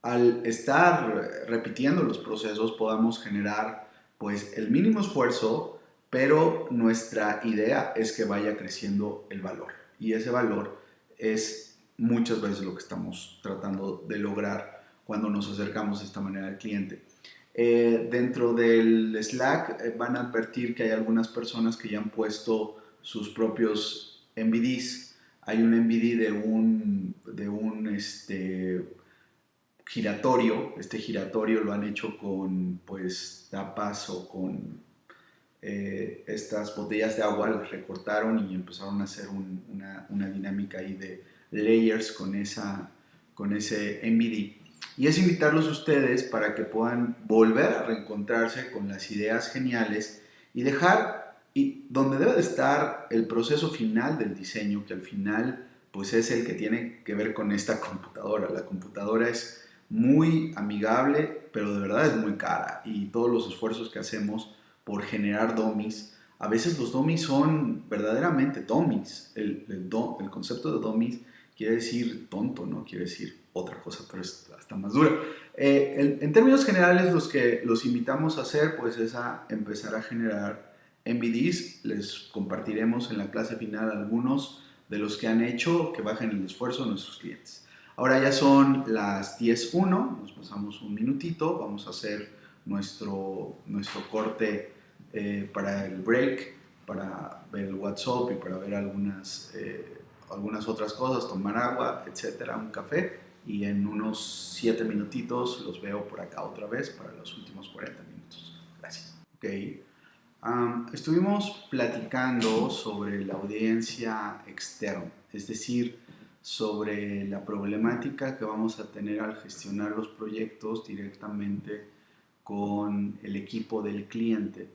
al estar repitiendo los procesos podamos generar pues el mínimo esfuerzo pero nuestra idea es que vaya creciendo el valor y ese valor es muchas veces lo que estamos tratando de lograr cuando nos acercamos de esta manera al cliente. Dentro del Slack van a advertir que hay algunas personas que ya han puesto sus propios MVDs. Hay un MVD de un giratorio. Este giratorio lo han hecho con pues tapas o con estas botellas de agua, las recortaron y empezaron a hacer una dinámica ahí de layers con ese MVD. Y es invitarlos a ustedes para que puedan volver a reencontrarse con las ideas geniales y dejar donde debe de estar el proceso final del diseño, que al final pues es el que tiene que ver con esta computadora. La computadora es muy amigable, pero de verdad es muy cara y todos los esfuerzos que hacemos por generar dummies, a veces los dummies son verdaderamente dummies. El concepto de dummies quiere decir tonto, no quiere decir otra cosa, pero es hasta más dura. En términos generales, los invitamos a hacer, pues es a empezar a generar MVDs. Les compartiremos en la clase final algunos de los que han hecho que bajen el esfuerzo de nuestros clientes. Ahora ya son las 10:01, nos pasamos un minutito, vamos a hacer nuestro corte para el break, para ver el WhatsApp y para ver algunas otras cosas, tomar agua, etcétera, un café. Y en unos 7 minutitos los veo por acá otra vez para los últimos 40 minutos. Gracias. Okay. Estuvimos platicando sobre la audiencia externa, es decir, sobre la problemática que vamos a tener al gestionar los proyectos directamente con el equipo del cliente,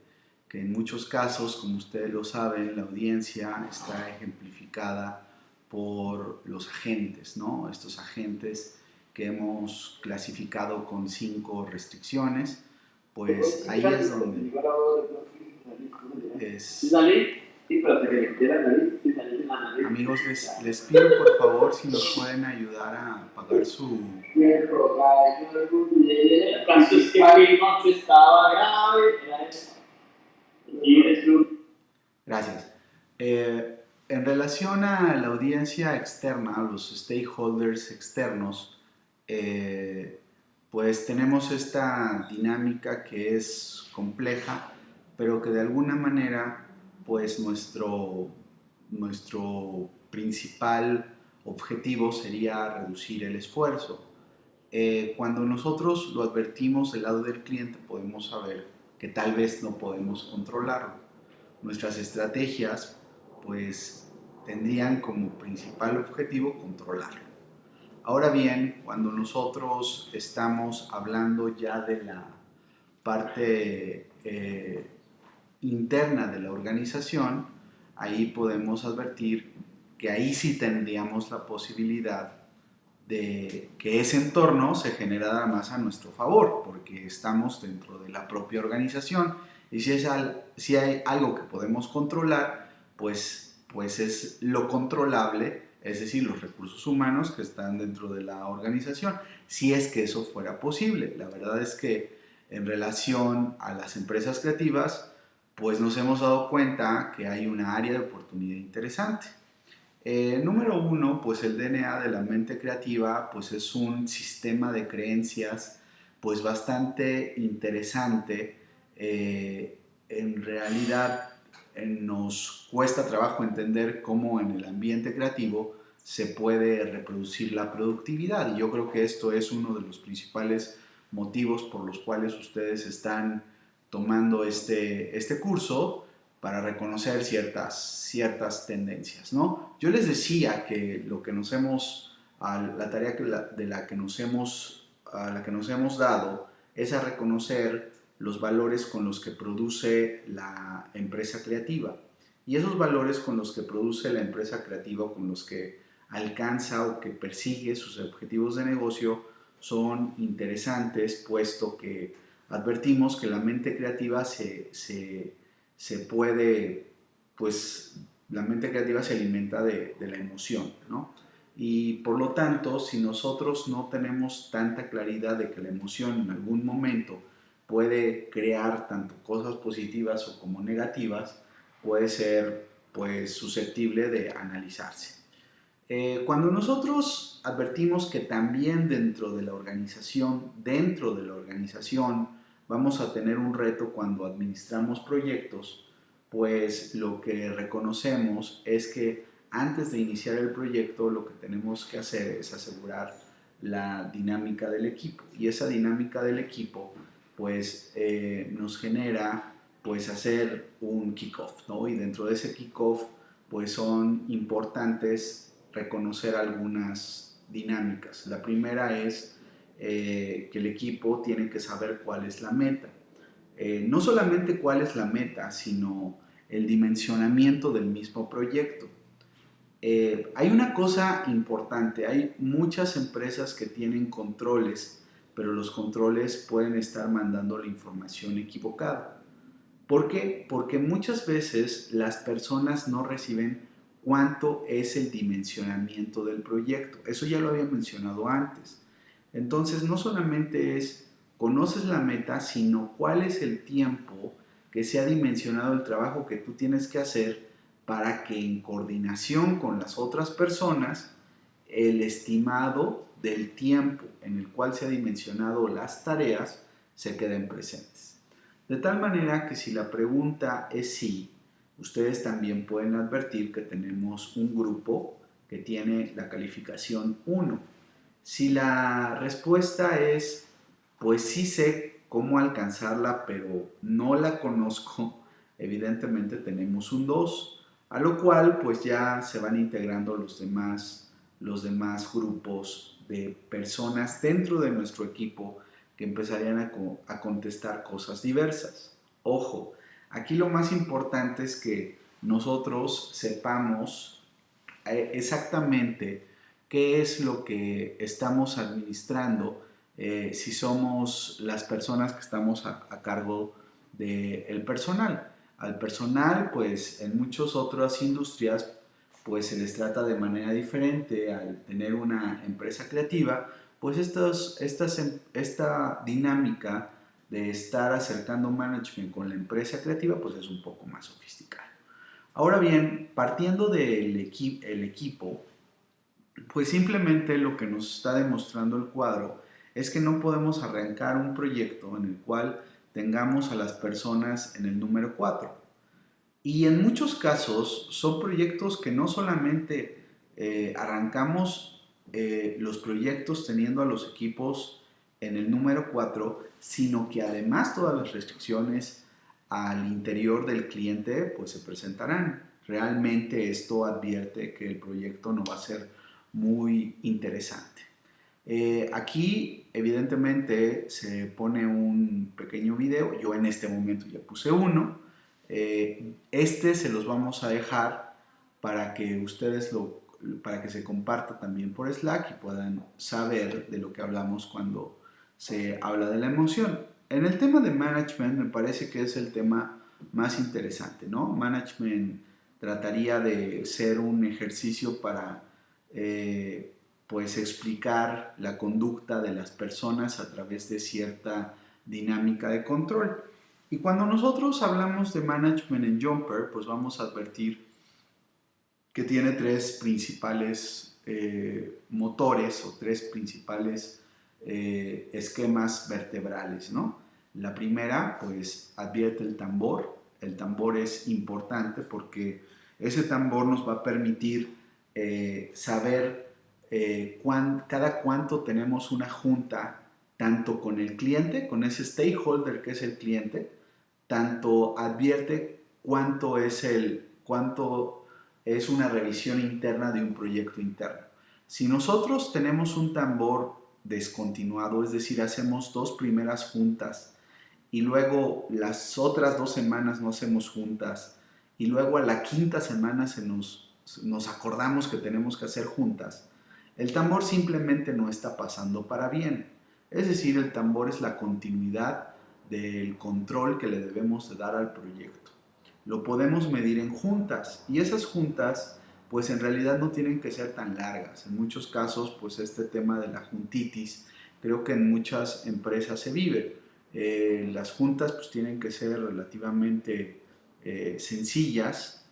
que en muchos casos, como ustedes lo saben, la audiencia está ejemplificada por los agentes, ¿no? Estos agentes que hemos clasificado con 5 restricciones, pues ahí es donde es... Amigos, les pido por favor si nos pueden ayudar a pagar su... Gracias. En relación a la audiencia externa, a los stakeholders externos, pues tenemos esta dinámica que es compleja, pero que de alguna manera, pues nuestro principal objetivo sería reducir el esfuerzo. Cuando nosotros lo advertimos del lado del cliente, podemos saber que tal vez no podemos controlarlo. Nuestras estrategias, pues, tendrían como principal objetivo controlarlo. Ahora bien, cuando nosotros estamos hablando ya de la parte interna de la organización, ahí podemos advertir que ahí sí tendríamos la posibilidad de que ese entorno se generara más a nuestro favor, porque estamos dentro de la propia organización y si hay algo que podemos controlar, pues es lo controlable, es decir, los recursos humanos que están dentro de la organización, si es que eso fuera posible. La verdad es que en relación a las empresas creativas, pues nos hemos dado cuenta que hay una área de oportunidad interesante. Número 1, pues el DNA de la mente creativa, pues es un sistema de creencias pues bastante interesante. En realidad nos cuesta trabajo entender cómo en el ambiente creativo se puede reproducir la productividad y yo creo que esto es uno de los principales motivos por los cuales ustedes están tomando este curso para reconocer ciertas tendencias, ¿no? Yo les decía que lo que nos hemos, la tarea a la que nos hemos dado es a reconocer los valores con los que produce la empresa creativa. Y esos valores con los que produce la empresa creativa, con los que alcanza o que persigue sus objetivos de negocio, son interesantes, puesto que advertimos que la mente creativa la mente creativa se alimenta de la emoción, ¿no? Y por lo tanto, si nosotros no tenemos tanta claridad de que la emoción en algún momento puede crear tanto cosas positivas o como negativas, puede ser pues susceptible de analizarse. Cuando nosotros advertimos que también dentro de la organización, vamos a tener un reto cuando administramos proyectos, pues lo que reconocemos es que antes de iniciar el proyecto lo que tenemos que hacer es asegurar la dinámica del equipo, y esa dinámica del equipo pues nos genera pues hacer un kickoff, ¿no? Y dentro de ese kickoff pues son importantes reconocer algunas dinámicas. La primera es que el equipo tiene que saber cuál es la meta. No solamente cuál es la meta, sino el dimensionamiento del mismo proyecto. Hay una cosa importante, hay muchas empresas que tienen controles, pero los controles pueden estar mandando la información equivocada. ¿Por qué? Porque muchas veces las personas no reciben cuánto es el dimensionamiento del proyecto. Eso ya lo había mencionado antes. Entonces, no solamente es conoces la meta, sino cuál es el tiempo que se ha dimensionado el trabajo que tú tienes que hacer para que en coordinación con las otras personas, el estimado del tiempo en el cual se ha dimensionado las tareas se queden presentes. De tal manera que si la pregunta es sí, ustedes también pueden advertir que tenemos un grupo que tiene la calificación 1. Si la respuesta es, pues sí sé cómo alcanzarla, pero no la conozco, evidentemente tenemos un 2, a lo cual pues ya se van integrando los demás grupos de personas dentro de nuestro equipo que empezarían a contestar cosas diversas. Ojo, aquí lo más importante es que nosotros sepamos exactamente qué es lo que estamos administrando, si somos las personas que estamos a cargo del personal. Al personal, pues en muchas otras industrias, pues se les trata de manera diferente. Al tener una empresa creativa, pues esta dinámica de estar acercando management con la empresa creativa, pues es un poco más sofisticada. Ahora bien, partiendo del equipo, pues simplemente lo que nos está demostrando el cuadro es que no podemos arrancar un proyecto en el cual tengamos a las personas en el número 4. Y en muchos casos son proyectos que no solamente arrancamos los proyectos teniendo a los equipos en el número 4, sino que además todas las restricciones al interior del cliente pues se presentarán. Realmente esto advierte que el proyecto no va a ser muy interesante. Aquí evidentemente se pone un pequeño video, yo en este momento ya puse uno. Este se los vamos a dejar para que para que se comparta también por Slack y puedan saber de lo que hablamos cuando se habla de la emoción. En el tema de management me parece que es el tema más interesante, ¿no? Management trataría de ser un ejercicio para pues explicar la conducta de las personas a través de cierta dinámica de control. Y cuando nosotros hablamos de management en Jumper, pues vamos a advertir que tiene tres principales motores o tres principales esquemas vertebrales, ¿no? La primera, pues advierte el tambor. El tambor es importante porque ese tambor nos va a permitir saber cada cuánto tenemos una junta, tanto con el cliente, con ese stakeholder que es el cliente, tanto advierte cuánto es una revisión interna de un proyecto interno. Si nosotros tenemos un tambor descontinuado, es decir, hacemos 2 primeras juntas y luego las otras 2 semanas no hacemos juntas y luego a la quinta semana nos acordamos que tenemos que hacer juntas, el tambor simplemente no está pasando para bien. Es decir, el tambor es la continuidad del control que le debemos de dar al proyecto. Lo podemos medir en juntas y esas juntas pues en realidad no tienen que ser tan largas. En muchos casos pues este tema de la juntitis creo que en muchas empresas se vive. Las juntas pues tienen que ser relativamente sencillas.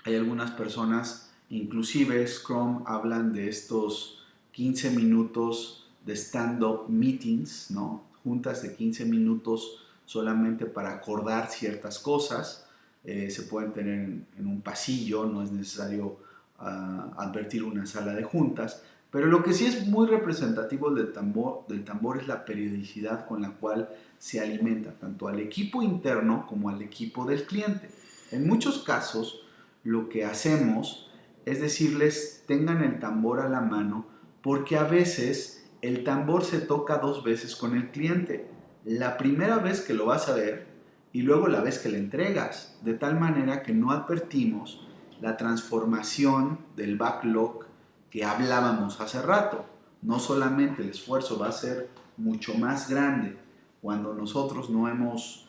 Hay algunas personas, inclusive Scrum, hablan de estos 15 minutos de stand-up meetings, ¿no? Juntas de 15 minutos solamente para acordar ciertas cosas. Se pueden tener en un pasillo, no es necesario advertir una sala de juntas. Pero lo que sí es muy representativo del tambor es la periodicidad con la cual se alimenta tanto al equipo interno como al equipo del cliente. En muchos casos, lo que hacemos es decirles tengan el tambor a la mano, porque a veces el tambor se toca 2 veces con el cliente. La primera vez que lo vas a ver y luego la vez que le entregas, de tal manera que no advertimos la transformación del backlog que hablábamos hace rato. No solamente el esfuerzo va a ser mucho más grande cuando nosotros no hemos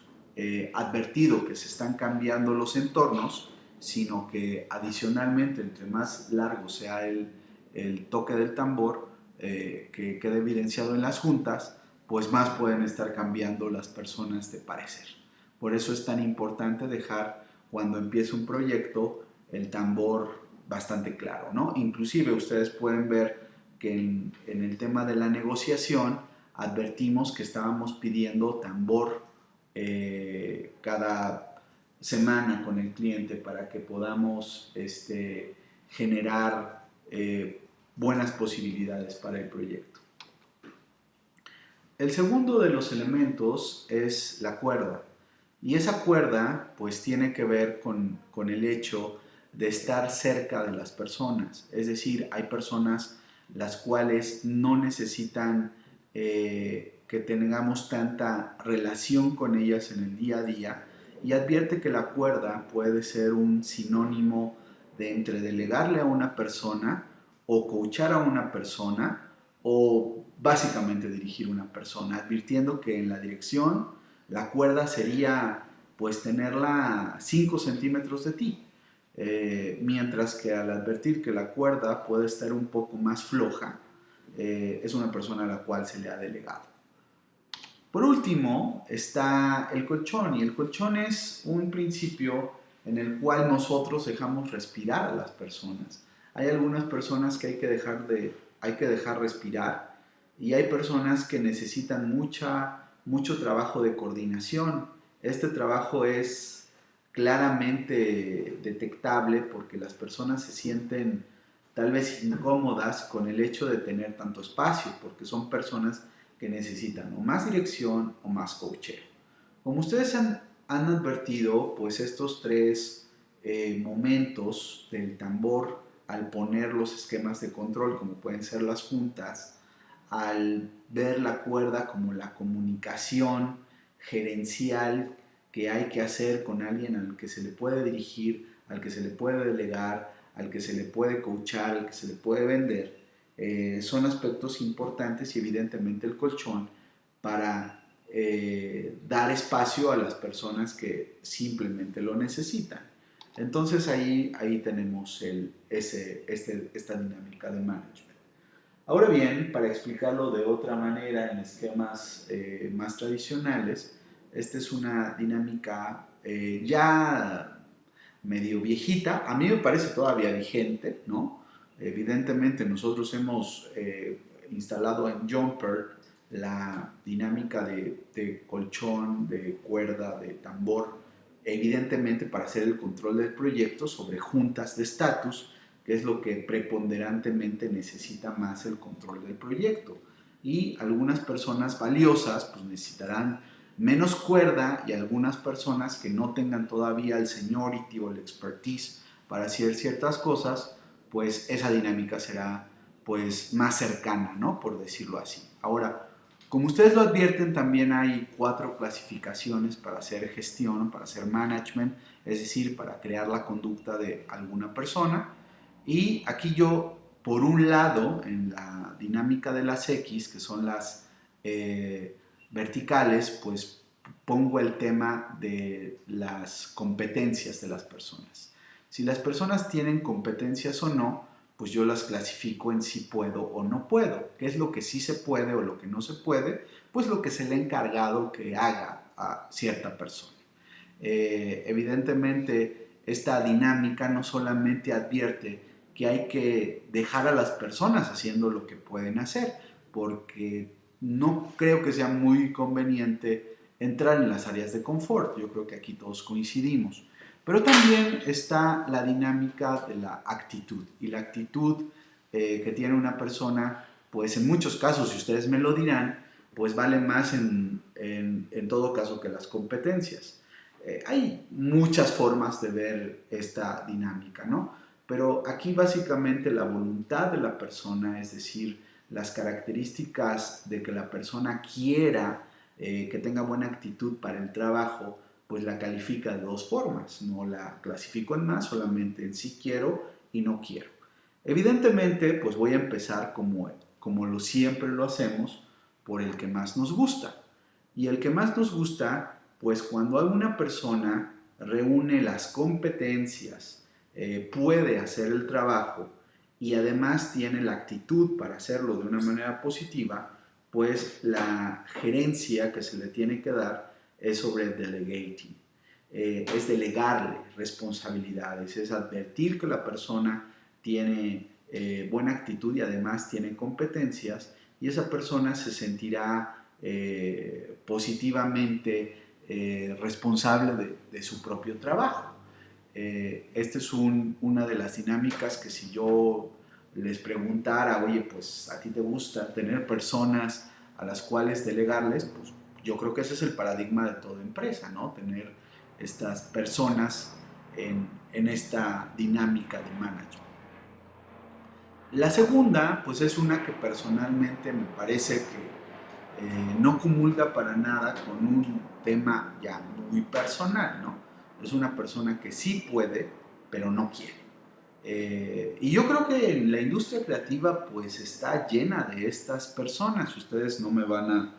advertido que se están cambiando los entornos, sino que adicionalmente, entre más largo sea el toque del tambor, que quede evidenciado en las juntas, pues más pueden estar cambiando las personas de parecer. Por eso es tan importante dejar, cuando empiece un proyecto, el tambor bastante claro, ¿no? Inclusive ustedes pueden ver que en el tema de la negociación advertimos que estábamos pidiendo tambor cada semana con el cliente para que podamos generar buenas posibilidades para el proyecto. El segundo de los elementos es la cuerda. Y esa cuerda pues tiene que ver con el hecho de estar cerca de las personas. Es decir, hay personas las cuales no necesitan que tengamos tanta relación con ellas en el día a día, y advierte que la cuerda puede ser un sinónimo de entre delegarle a una persona o coachar a una persona o básicamente dirigir una persona, advirtiendo que en la dirección la cuerda sería pues tenerla 5 centímetros de ti, mientras que al advertir que la cuerda puede estar un poco más floja, es una persona a la cual se le ha delegado. Por último está el colchón, y el colchón es un principio en el cual nosotros dejamos respirar a las personas. Hay algunas personas que hay que dejar respirar, y hay personas que necesitan mucho trabajo de coordinación. Este trabajo es claramente detectable porque las personas se sienten tal vez incómodas con el hecho de tener tanto espacio, porque son personas que necesitan o más dirección o más coacheo. Como ustedes han advertido, pues estos tres momentos del tambor, al poner los esquemas de control, como pueden ser las juntas, al ver la cuerda como la comunicación gerencial que hay que hacer con alguien al que se le puede dirigir, al que se le puede delegar, al que se le puede coachar, al que se le puede vender, son aspectos importantes, y evidentemente el colchón para dar espacio a las personas que simplemente lo necesitan. Entonces ahí tenemos esta dinámica de management. Ahora bien, para explicarlo de otra manera en esquemas más tradicionales, esta es una dinámica ya medio viejita. A mí me parece todavía vigente, ¿no? Evidentemente nosotros hemos instalado en Jumper la dinámica de colchón, de cuerda, de tambor, evidentemente para hacer el control del proyecto sobre juntas de estatus, que es lo que preponderantemente necesita más el control del proyecto. Y algunas personas valiosas pues necesitarán menos cuerda, y algunas personas que no tengan todavía el seniority o el expertise para hacer ciertas cosas, pues esa dinámica será pues más cercana, ¿no? Por decirlo así. Ahora, como ustedes lo advierten, también hay 4 clasificaciones para hacer gestión, para hacer management, es decir, para crear la conducta de alguna persona. Y aquí yo, por un lado, en la dinámica de las X, que son las verticales, pues pongo el tema de las competencias de las personas. Si las personas tienen competencias o no, pues yo las clasifico en si puedo o no puedo. ¿Qué es lo que sí se puede o lo que no se puede? Pues lo que se le ha encargado que haga a cierta persona. Evidentemente, esta dinámica no solamente advierte que hay que dejar a las personas haciendo lo que pueden hacer, porque no creo que sea muy conveniente entrar en las áreas de confort. Yo creo que aquí todos coincidimos. Pero también está la dinámica de la actitud. Y la actitud que tiene una persona, pues en muchos casos, si ustedes me lo dirán, pues vale más en todo caso que las competencias. Hay muchas formas de ver esta dinámica, ¿no? Pero aquí básicamente la voluntad de la persona, es decir, las características de que la persona quiera que tenga buena actitud para el trabajo, pues la califica de dos formas. No la clasifico en más, solamente en sí quiero y no quiero. Evidentemente, pues voy a empezar como siempre lo hacemos, por el que más nos gusta. Y el que más nos gusta, pues cuando alguna persona reúne las competencias, puede hacer el trabajo y además tiene la actitud para hacerlo de una manera positiva, pues la gerencia que se le tiene que dar es sobre delegating. Es delegarle responsabilidades, es advertir que la persona tiene buena actitud y además tiene competencias y esa persona se sentirá positivamente responsable de su propio trabajo. Esta es una de las dinámicas que si yo les preguntara, oye, pues a ti te gusta tener personas a las cuales delegarles, pues yo creo que ese es el paradigma de toda empresa, ¿no? Tener estas personas en esta dinámica de management. La segunda, pues es una que personalmente me parece que no comulga para nada con un tema ya muy personal, ¿no? Es una persona que sí puede, pero no quiere. Y yo creo que la industria creativa pues está llena de estas personas. Ustedes no me van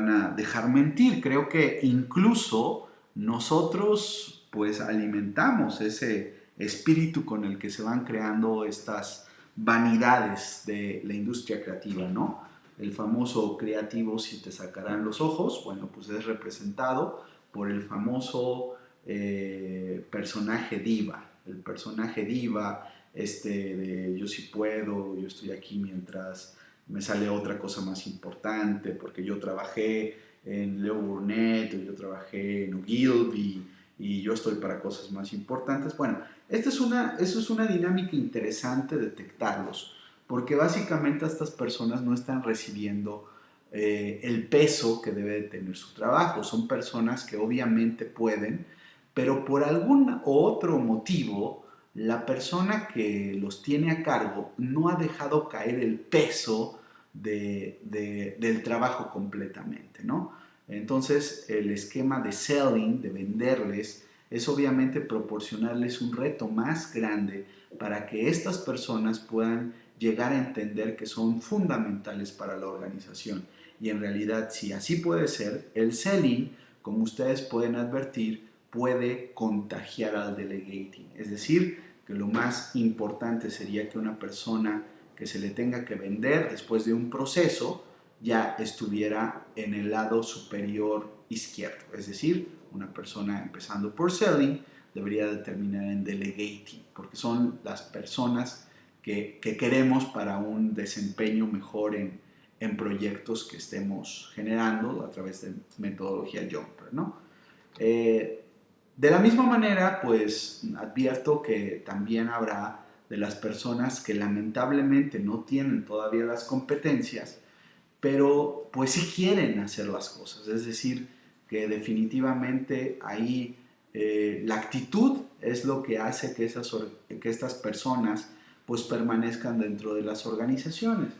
a dejar mentir. Creo que incluso nosotros pues alimentamos ese espíritu con el que se van creando estas vanidades de la industria creativa, ¿no? El famoso creativo si te sacarán los ojos, bueno, pues es representado por el famoso personaje diva. El personaje diva, de yo sí puedo, yo estoy aquí mientras me sale otra cosa más importante, porque yo trabajé en Leo Burnett, o yo trabajé en Ogilvy, y yo estoy para cosas más importantes. Bueno, eso es una dinámica interesante detectarlos, porque básicamente estas personas no están recibiendo el peso que debe de tener su trabajo. Son personas que obviamente pueden, pero por algún otro motivo, la persona que los tiene a cargo no ha dejado caer el peso del trabajo completamente, ¿no? Entonces, el esquema de selling, de venderles, es obviamente proporcionarles un reto más grande para que estas personas puedan llegar a entender que son fundamentales para la organización. Y en realidad, si así puede ser, el selling, como ustedes pueden advertir, puede contagiar al delegating. Es decir, que lo más importante sería que una persona que se le tenga que vender después de un proceso ya estuviera en el lado superior izquierdo. Es decir, una persona empezando por selling debería de terminar en delegating, porque son las personas que queremos para un desempeño mejor en proyectos que estemos generando a través de metodología Jumper, ¿no? De la misma manera, pues advierto que también habrá de las personas que lamentablemente no tienen todavía las competencias, pero pues sí quieren hacer las cosas. Es decir, que definitivamente ahí la actitud es lo que hace que estas personas pues permanezcan dentro de las organizaciones.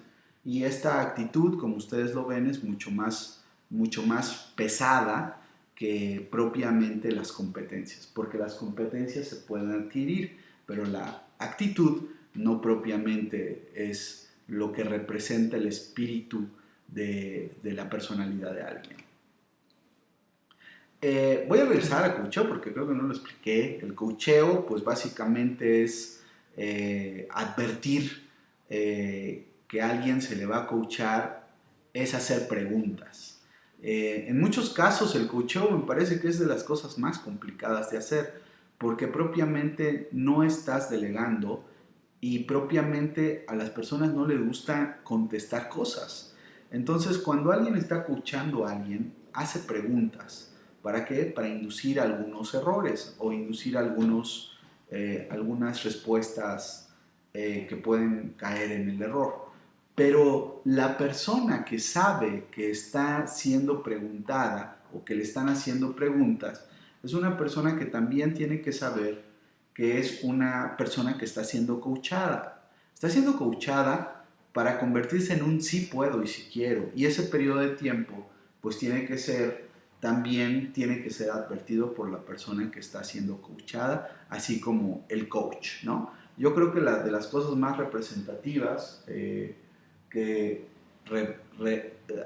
Y esta actitud, como ustedes lo ven, es mucho más pesada que propiamente las competencias, porque las competencias se pueden adquirir, pero la actitud no propiamente es lo que representa el espíritu de la personalidad de alguien. Voy a regresar al coacheo porque creo que no lo expliqué. El coacheo, pues básicamente es advertir que a alguien se le va a coachar, es hacer preguntas. En muchos casos el coacheo me parece que es de las cosas más complicadas de hacer porque propiamente no estás delegando y propiamente a las personas no les gusta contestar cosas. Entonces, cuando alguien está coachando a alguien, hace preguntas. ¿Para qué? Para inducir algunos errores o inducir algunas respuestas que pueden caer en el error. Pero la persona que sabe que está siendo preguntada o que le están haciendo preguntas es una persona que también tiene que saber que es una persona que está siendo coachada. Está siendo coachada para convertirse en un sí puedo y sí quiero. Y ese periodo de tiempo pues también tiene que ser advertido por la persona que está siendo coachada, así como el coach, ¿no? Yo creo que de las cosas más representativas que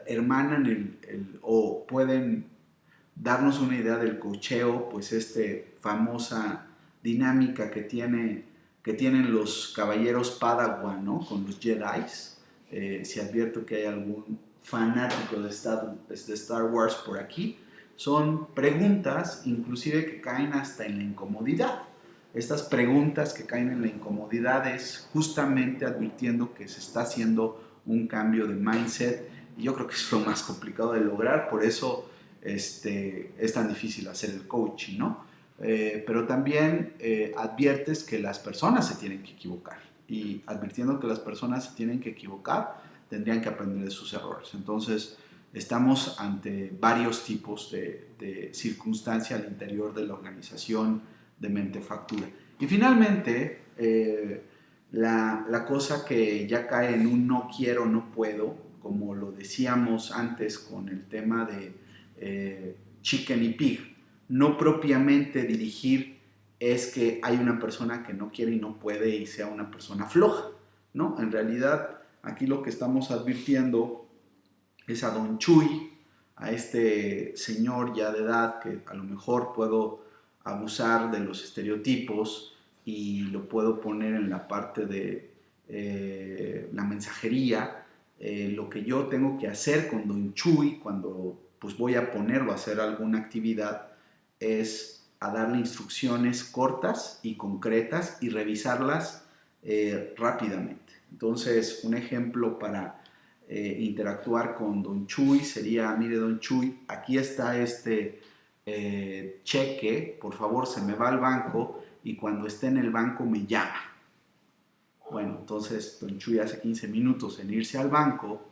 hermanan o pueden darnos una idea del coacheo, pues famosa dinámica que tienen los caballeros Padawan, ¿no? Con los Jedis. Si advierto que hay algún fanático de Star Wars por aquí, son preguntas inclusive que caen hasta en la incomodidad. Estas preguntas que caen en la incomodidad es justamente advirtiendo que se está haciendo un cambio de mindset y yo creo que es lo más complicado de lograr, por eso es tan difícil hacer el coaching, ¿no? Pero también adviertes que las personas se tienen que equivocar y advirtiendo que las personas se tienen que equivocar, tendrían que aprender de sus errores. Entonces, estamos ante varios tipos de circunstancia al interior de la organización de Mentefactura. Y finalmente, la cosa que ya cae en un no quiero, no puedo, como lo decíamos antes con el tema de chicken y pig, no propiamente dirigir es que hay una persona que no quiere y no puede y sea una persona floja, ¿no? En realidad, aquí lo que estamos advirtiendo es a Don Chuy, a este señor ya de edad que a lo mejor puedo abusar de los estereotipos y lo puedo poner en la parte de la mensajería. Lo que yo tengo que hacer con Don Chuy cuando pues voy a ponerlo a hacer alguna actividad es a darle instrucciones cortas y concretas y revisarlas rápidamente. Entonces, un ejemplo para interactuar con Don Chuy sería, mire Don Chuy, aquí está cheque, por favor se me va al banco y cuando esté en el banco me llama. Bueno, entonces Don Chuy hace 15 minutos en irse al banco,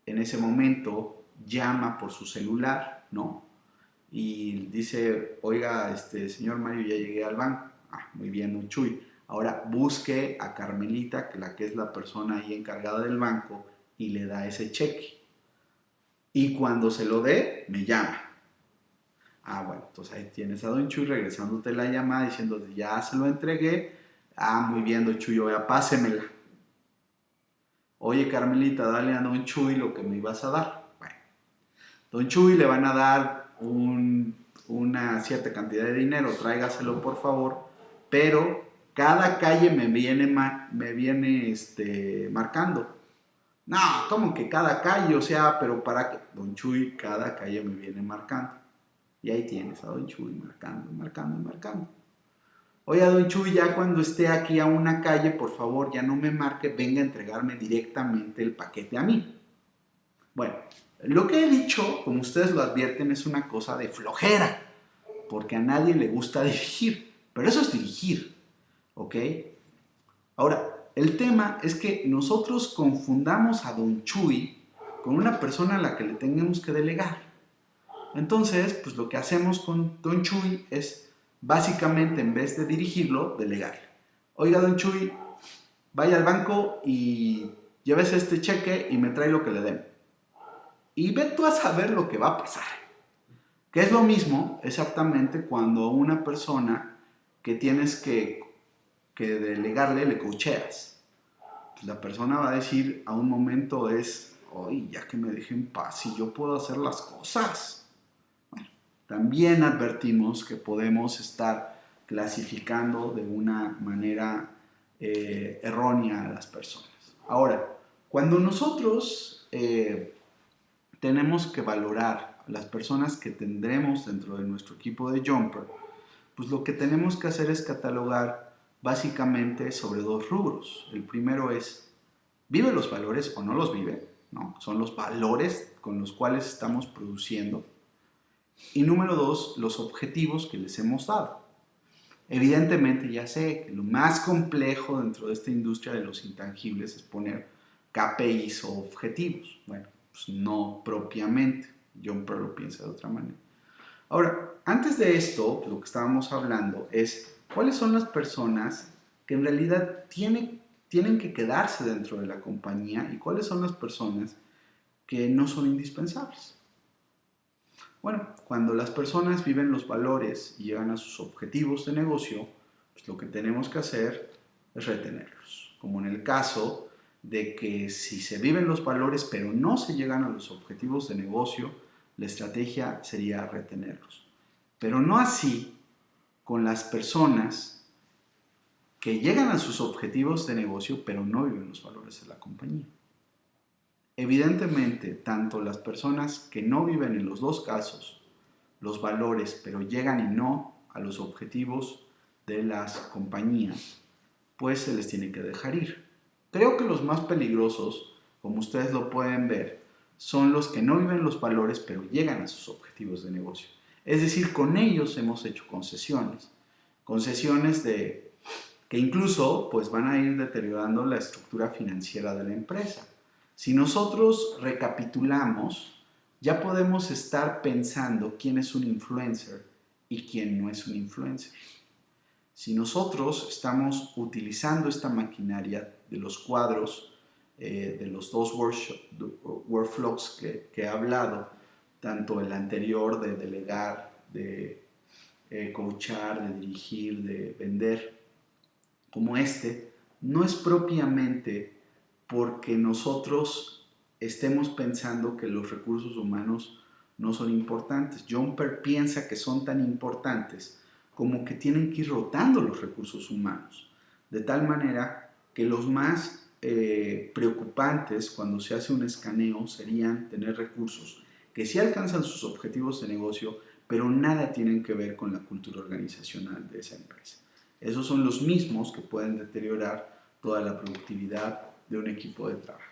en ese momento llama por su celular, ¿no? Y dice, oiga, señor Mario, ya llegué al banco. Ah, muy bien, Don Chuy. Ahora busque a Carmelita, que es la persona ahí encargada del banco, y le da ese cheque. Y cuando se lo dé, me llama. Ah, bueno, entonces ahí tienes a Don Chuy regresándote la llamada diciendo, ya se lo entregué. Ah, muy bien, Don Chuy, oiga, pásemela. Oye, Carmelita, dale a Don Chuy lo que me ibas a dar. Bueno, Don Chuy le van a dar una cierta cantidad de dinero, tráigaselo por favor, pero cada calle me viene marcando. No, ¿cómo que cada calle? O sea, pero para que Don Chuy, cada calle me viene marcando. Y ahí tienes a Don Chuy marcando, marcando, marcando. Oye, Don Chuy, ya cuando esté aquí a una calle, por favor, ya no me marque, venga a entregarme directamente el paquete a mí. Bueno, lo que he dicho, como ustedes lo advierten, es una cosa de flojera, porque a nadie le gusta dirigir, pero eso es dirigir, ¿ok? Ahora, el tema es que nosotros confundamos a Don Chuy con una persona a la que le tengamos que delegar. Entonces, pues lo que hacemos con Don Chuy es, básicamente, en vez de dirigirlo, delegar. Oiga, Don Chuy, vaya al banco y llévese este cheque y me trae lo que le den. Y ve tú a saber lo que va a pasar. Que es lo mismo exactamente cuando a una persona que tienes que delegarle le coacheas. Pues la persona va a decir a un momento oye, ya que me dejen en paz y yo puedo hacer las cosas. Bueno, también advertimos que podemos estar clasificando de una manera errónea a las personas. Ahora, cuando nosotros tenemos que valorar a las personas que tendremos dentro de nuestro equipo de Jumper, pues lo que tenemos que hacer es catalogar básicamente sobre dos rubros. El primero es, ¿vive los valores o no los vive? ¿No? Son los valores con los cuales estamos produciendo. Y número dos, los objetivos que les hemos dado. Evidentemente ya sé que lo más complejo dentro de esta industria de los intangibles es poner KPIs o objetivos. Bueno, pues no propiamente. Jumper lo piensa de otra manera. Ahora, antes de esto, lo que estábamos hablando es cuáles son las personas que en realidad tienen que quedarse dentro de la compañía y cuáles son las personas que no son indispensables. Bueno, cuando las personas viven los valores y llegan a sus objetivos de negocio, pues lo que tenemos que hacer es retenerlos. Como en el caso de que si se viven los valores pero no se llegan a los objetivos de negocio, la estrategia sería retenerlos. Pero no así con las personas que llegan a sus objetivos de negocio pero no viven los valores de la compañía. Evidentemente, tanto las personas que no viven en los dos casos los valores, pero llegan y no a los objetivos de las compañías, pues se les tiene que dejar ir. Creo que los más peligrosos, como ustedes lo pueden ver, son los que no viven los valores, pero llegan a sus objetivos de negocio. Es decir, con ellos hemos hecho concesiones. Concesiones que incluso pues, van a ir deteriorando la estructura financiera de la empresa. Si nosotros recapitulamos, ya podemos estar pensando quién es un influencer y quién no es un influencer. Si nosotros estamos utilizando esta maquinaria de los cuadros, de los dos workflows que he hablado, tanto el anterior de delegar, de coachar, de dirigir, de vender, como este, no es propiamente porque nosotros estemos pensando que los recursos humanos no son importantes. Jumper piensa que son tan importantes como que tienen que ir rotando los recursos humanos, de tal manera que los más preocupantes cuando se hace un escaneo serían tener recursos que sí alcanzan sus objetivos de negocio, pero nada tienen que ver con la cultura organizacional de esa empresa. Esos son los mismos que pueden deteriorar toda la productividad de un equipo de trabajo.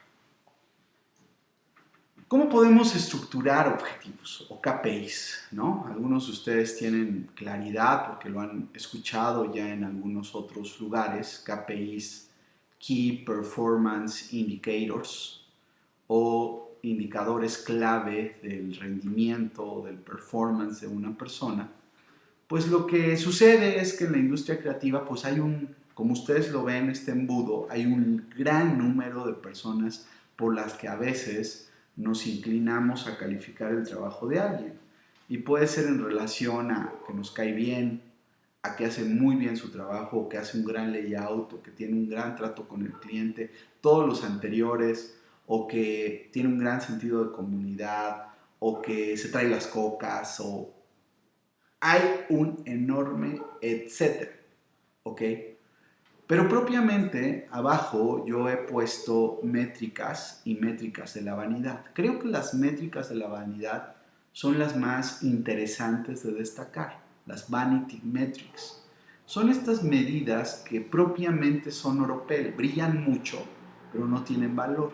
¿Cómo podemos estructurar objetivos o KPIs? ¿No? Algunos de ustedes tienen claridad porque lo han escuchado ya en algunos otros lugares, KPIs, Key Performance Indicators, o indicadores clave del rendimiento o del performance de una persona. Pues lo que sucede es que en la industria creativa pues hay como ustedes lo ven, este embudo, hay un gran número de personas por las que a veces nos inclinamos a calificar el trabajo de alguien. Y puede ser en relación a que nos cae bien, a que hace muy bien su trabajo, o que hace un gran layout, o que tiene un gran trato con el cliente, todos los anteriores, o que tiene un gran sentido de comunidad, o que se trae las cocas, o hay un enorme etcétera, ¿ok? Pero propiamente abajo yo he puesto métricas y métricas de la vanidad. Creo que las métricas de la vanidad son las más interesantes de destacar, las vanity metrics. Son estas medidas que propiamente son oropel, brillan mucho, pero no tienen valor.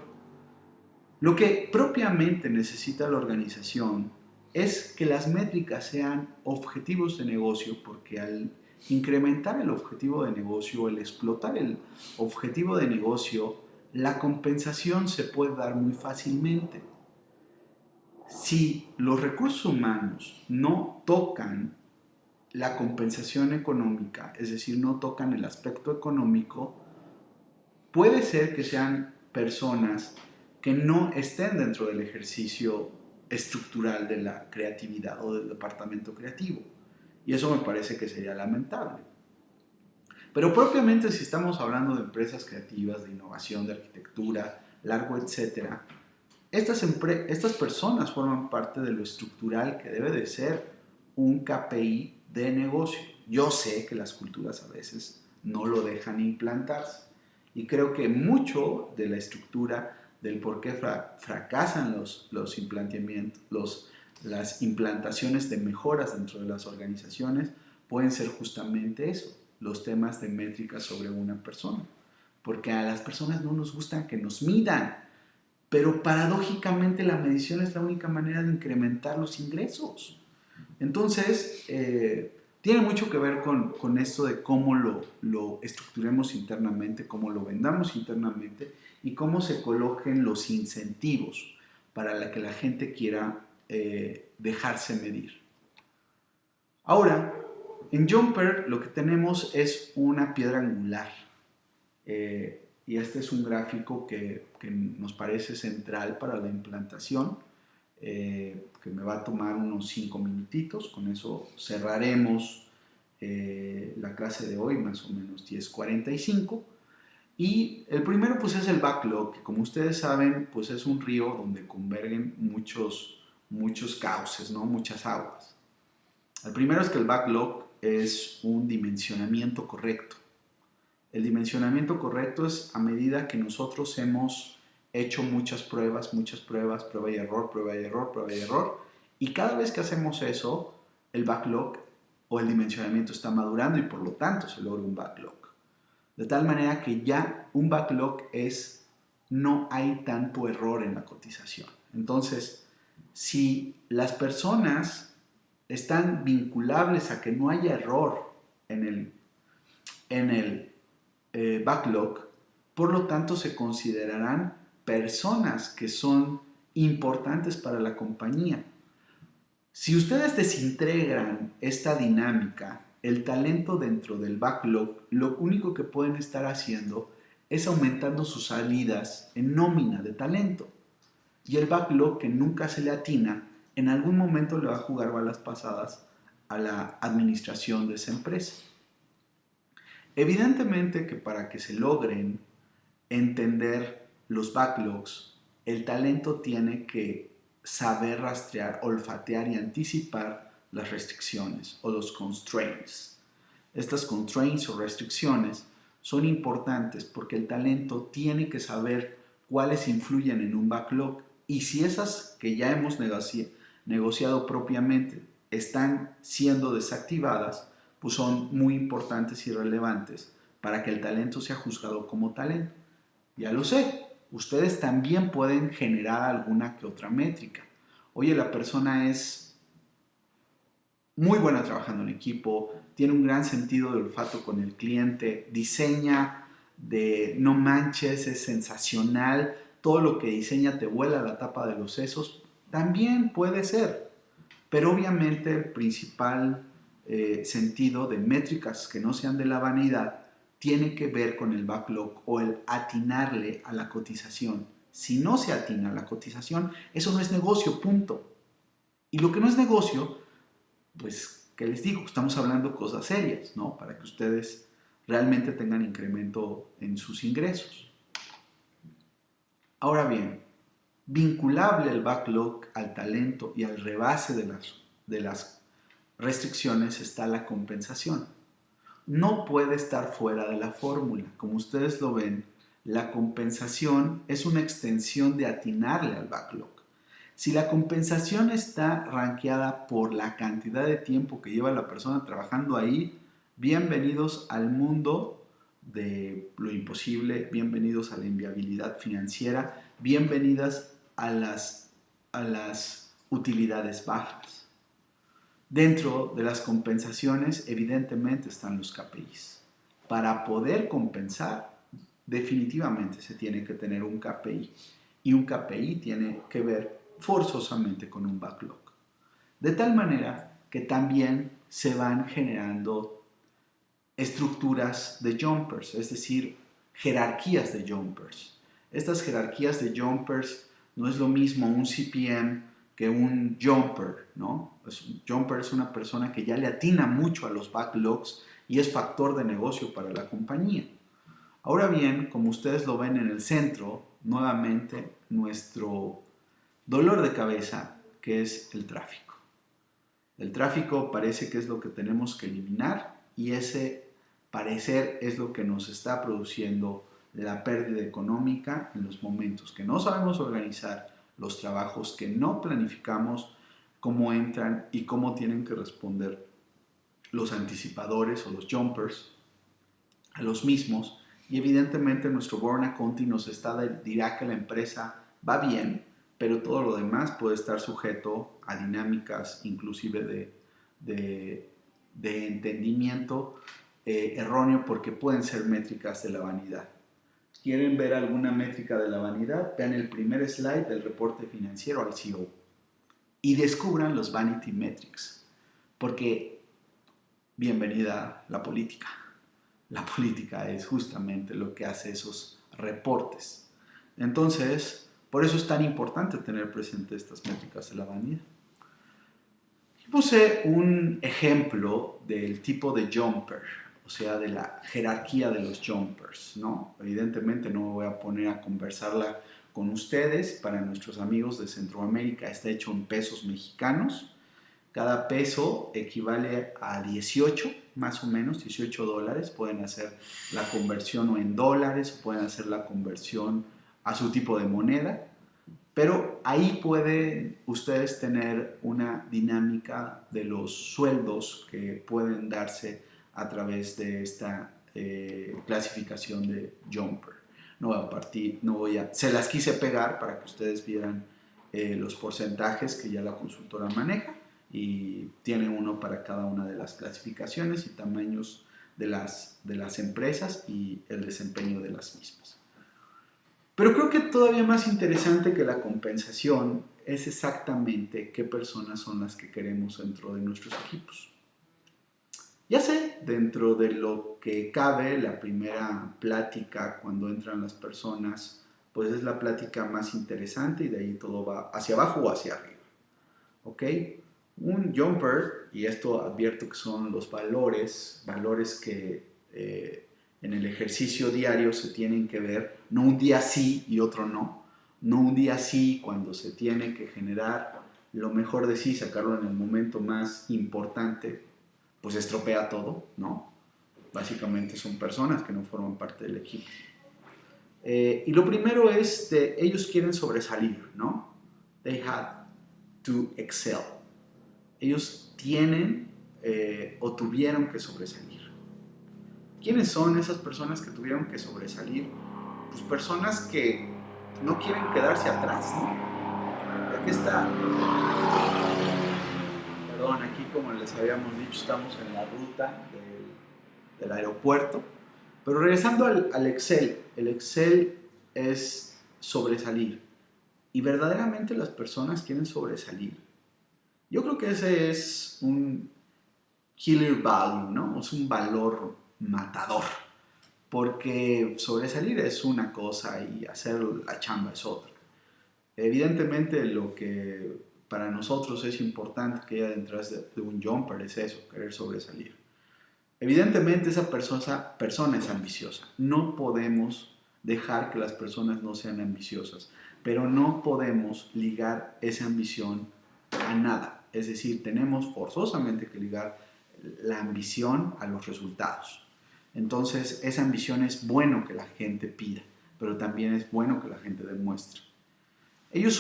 Lo que propiamente necesita la organización es que las métricas sean objetivos de negocio, porque al incrementar el objetivo de negocio, el explotar el objetivo de negocio, la compensación se puede dar muy fácilmente. Si los recursos humanos no tocan la compensación económica, es decir, no tocan el aspecto económico, puede ser que sean personas que no estén dentro del ejercicio estructural de la creatividad o del departamento creativo. Y eso me parece que sería lamentable. Pero propiamente si estamos hablando de empresas creativas, de innovación, de arquitectura, largo, etcétera, estas personas forman parte de lo estructural que debe de ser un KPI de negocio. Yo sé que las culturas a veces no lo dejan implantarse y creo que mucho de la estructura del por qué fracasan las implantaciones de mejoras dentro de las organizaciones pueden ser justamente eso, los temas de métricas sobre una persona. Porque a las personas no nos gustan que nos midan, pero paradójicamente la medición es la única manera de incrementar los ingresos. Entonces, tiene mucho que ver con esto de cómo lo estructuremos internamente, cómo lo vendamos internamente y cómo se coloquen los incentivos para que la gente quiera dejarse medir. Ahora, en Jumper lo que tenemos es una piedra angular. Y este es un gráfico que nos parece central para la implantación, que me va a tomar unos 5 minutitos. Con eso cerraremos la clase de hoy, más o menos 10:45. Y el primero pues es el backlog, que como ustedes saben pues es un río donde convergen muchos cauces, ¿no? Muchas aguas. El primero es que el backlog es un dimensionamiento correcto. El dimensionamiento correcto es a medida que nosotros hemos hecho muchas pruebas, prueba y error, prueba y error, prueba y error. Y cada vez que hacemos eso, el backlog o el dimensionamiento está madurando y por lo tanto se logra un backlog. De tal manera que ya un backlog no hay tanto error en la cotización. Entonces, si las personas están vinculables a que no haya error en el backlog, por lo tanto se considerarán personas que son importantes para la compañía. Si ustedes desintegran esta dinámica, el talento dentro del backlog, lo único que pueden estar haciendo es aumentando sus salidas en nómina de talento. Y el backlog, que nunca se le atina, en algún momento le va a jugar balas pasadas a la administración de esa empresa. Evidentemente que para que se logren entender los backlogs, el talento tiene que saber rastrear, olfatear y anticipar las restricciones o los constraints. Estas constraints o restricciones son importantes porque el talento tiene que saber cuáles influyen en un backlog y si esas que ya hemos negociado propiamente están siendo desactivadas, pues son muy importantes y relevantes para que el talento sea juzgado como talento. Ya lo sé, ustedes también pueden generar alguna que otra métrica. Oye, la persona es muy buena trabajando en equipo, tiene un gran sentido de olfato con el cliente, diseña de no manches, es sensacional, todo lo que diseña te vuela la tapa de los sesos, también puede ser. Pero obviamente el principal sentido de métricas que no sean de la vanidad tiene que ver con el backlog o el atinarle a la cotización. Si no se atina a la cotización, eso no es negocio, punto. Y lo que no es negocio, pues, ¿qué les digo? Estamos hablando cosas serias, ¿no? Para que ustedes realmente tengan incremento en sus ingresos. Ahora bien, vinculable el backlog al talento y al rebase de las restricciones está la compensación. No puede estar fuera de la fórmula. Como ustedes lo ven, la compensación es una extensión de atinarle al backlog. Si la compensación está rankeada por la cantidad de tiempo que lleva la persona trabajando ahí, bienvenidos al mundo de lo imposible, bienvenidos a la inviabilidad financiera, bienvenidas a las utilidades bajas. Dentro de las compensaciones, evidentemente, están los KPIs. Para poder compensar, definitivamente se tiene que tener un KPI. Y un KPI tiene que ver forzosamente con un backlog. De tal manera que también se van generando estructuras de jumpers, es decir, jerarquías de jumpers. Estas jerarquías de jumpers no es lo mismo un CPM que un jumper, ¿no? Un jumper es una persona que ya le atina mucho a los backlogs y es factor de negocio para la compañía. Ahora bien, como ustedes lo ven en el centro, nuevamente nuestro dolor de cabeza, que es el tráfico. El tráfico parece que es lo que tenemos que eliminar y ese parecer es lo que nos está produciendo la pérdida económica en los momentos que no sabemos organizar los trabajos, que no planificamos cómo entran y cómo tienen que responder los anticipadores o los jumpers a los mismos. Y evidentemente nuestro Burn Accounting nos dirá que la empresa va bien, pero todo lo demás puede estar sujeto a dinámicas inclusive de entendimiento erróneo, porque pueden ser métricas de la vanidad. ¿Quieren ver alguna métrica de la vanidad? Vean el primer slide del reporte financiero ICO y descubran los vanity metrics, porque bienvenida la política. La política es justamente lo que hace esos reportes. Entonces, por eso es tan importante tener presente estas métricas de la vanidad. Puse un ejemplo del tipo de jumper, o sea, de la jerarquía de los jumpers, ¿no? Evidentemente no me voy a poner a conversarla con ustedes. Para nuestros amigos de Centroamérica está hecho en pesos mexicanos. Cada peso equivale a 18, más o menos, $18. Pueden hacer la conversión o en dólares, o pueden hacer la conversión a su tipo de moneda. Pero ahí pueden ustedes tener una dinámica de los sueldos que pueden darse a través de esta clasificación de jumper. Se las quise pegar para que ustedes vieran los porcentajes que ya la consultora maneja, y tiene uno para cada una de las clasificaciones y tamaños de las empresas y el desempeño de las mismas. Pero creo que todavía más interesante que la compensación es exactamente qué personas son las que queremos dentro de nuestros equipos. Ya sé, dentro de lo que cabe, la primera plática cuando entran las personas, pues es la plática más interesante y de ahí todo va hacia abajo o hacia arriba. ¿Ok? Un jumper, y esto advierto que son los valores que en el ejercicio diario se tienen que ver, no un día sí y otro no un día sí cuando se tiene que generar lo mejor de sí, sacarlo en el momento más importante, pues estropea todo, ¿no? Básicamente son personas que no forman parte del equipo. Y lo primero es ellos quieren sobresalir, ¿no? They have to excel. Ellos tienen o tuvieron que sobresalir. ¿Quiénes son esas personas que tuvieron que sobresalir? Pues personas que no quieren quedarse atrás, ¿no? Aquí está. Perdón, aquí como les habíamos dicho, estamos en la ruta del aeropuerto. Pero regresando al Excel, el Excel es sobresalir. ¿Y verdaderamente las personas quieren sobresalir? Yo creo que ese es un killer value, ¿no? Es un valor matador. Porque sobresalir es una cosa y hacer la chamba es otra. Evidentemente lo que para nosotros es importante que haya detrás de un jumper es eso, querer sobresalir. Evidentemente esa persona es ambiciosa. No podemos dejar que las personas no sean ambiciosas, pero no podemos ligar esa ambición a nada. Es decir, tenemos forzosamente que ligar la ambición a los resultados. Entonces, esa ambición es bueno que la gente pida, pero también es bueno que la gente demuestre. Ellos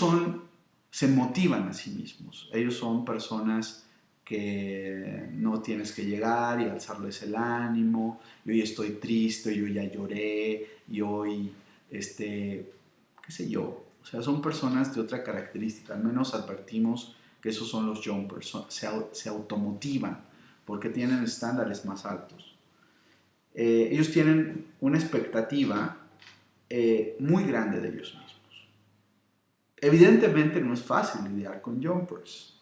se motivan a sí mismos. Ellos son personas que no tienes que llegar y alzarles el ánimo. Y hoy estoy triste, yo ya lloré, y hoy, qué sé yo. O sea, son personas de otra característica. Al menos advertimos que esos son los jumpers. Se automotivan porque tienen estándares más altos. Ellos tienen una expectativa muy grande de ellos mismos. Evidentemente no es fácil lidiar con jumpers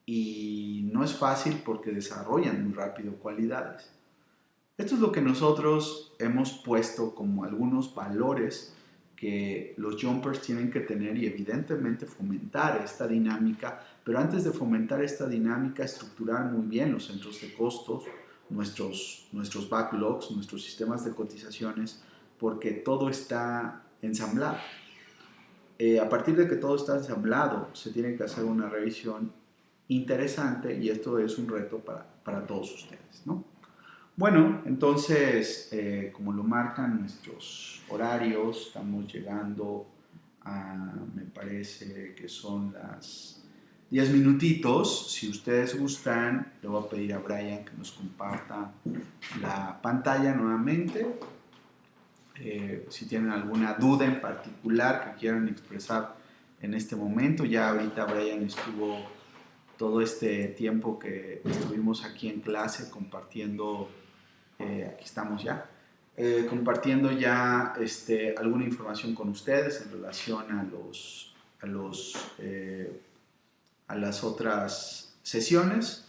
y no es fácil porque desarrollan muy rápido cualidades. Esto es lo que nosotros hemos puesto como algunos valores que los jumpers tienen que tener y evidentemente fomentar esta dinámica, pero antes de fomentar esta dinámica, estructurar muy bien los centros de costos, nuestros backlogs, nuestros sistemas de cotizaciones, porque todo está ensamblado. A partir de que todo está ensamblado, se tiene que hacer una revisión interesante y esto es un reto para todos ustedes, ¿no? Bueno, entonces, como lo marcan nuestros horarios, estamos llegando a, me parece que son las 10 minutitos. Si ustedes gustan, le voy a pedir a Brian que nos comparta la pantalla nuevamente. Si tienen alguna duda en particular que quieran expresar en este momento, ya ahorita Brian estuvo todo este tiempo que estuvimos aquí en clase compartiendo, aquí estamos ya, compartiendo ya alguna información con ustedes en relación a las otras sesiones.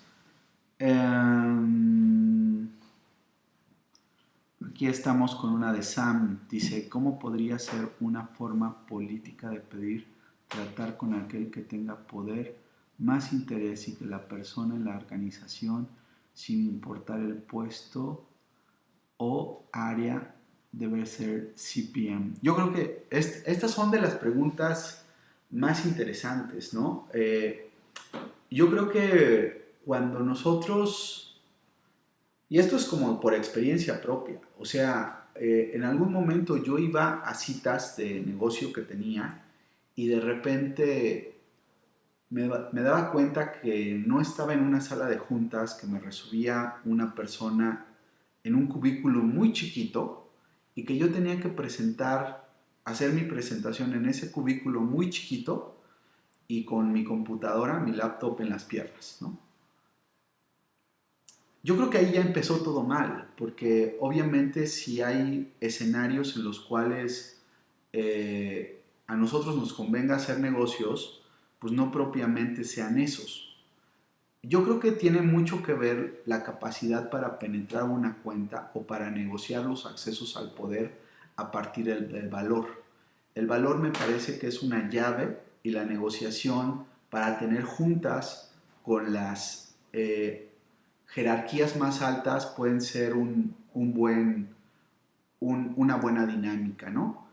Aquí estamos con una de Sam. Dice, ¿cómo podría ser una forma política de pedir tratar con aquel que tenga poder, más interés y que la persona en la organización, sin importar el puesto o área, debe ser CPM? Yo creo que estas son de las preguntas más interesantes, ¿no? Yo creo que cuando nosotros, y esto es como por experiencia propia, o sea, en algún momento yo iba a citas de negocio que tenía y de repente me daba cuenta que no estaba en una sala de juntas, que me recibía una persona en un cubículo muy chiquito y que yo tenía que hacer mi presentación en ese cubículo muy chiquito y con mi computadora, mi laptop en las piernas, ¿no? Yo creo que ahí ya empezó todo mal, porque obviamente si hay escenarios en los cuales a nosotros nos convenga hacer negocios, pues no propiamente sean esos. Yo creo que tiene mucho que ver la capacidad para penetrar una cuenta o para negociar los accesos al poder a partir del valor. El valor me parece que es una llave y la negociación para tener juntas con las jerarquías más altas pueden ser una buena dinámica, ¿no?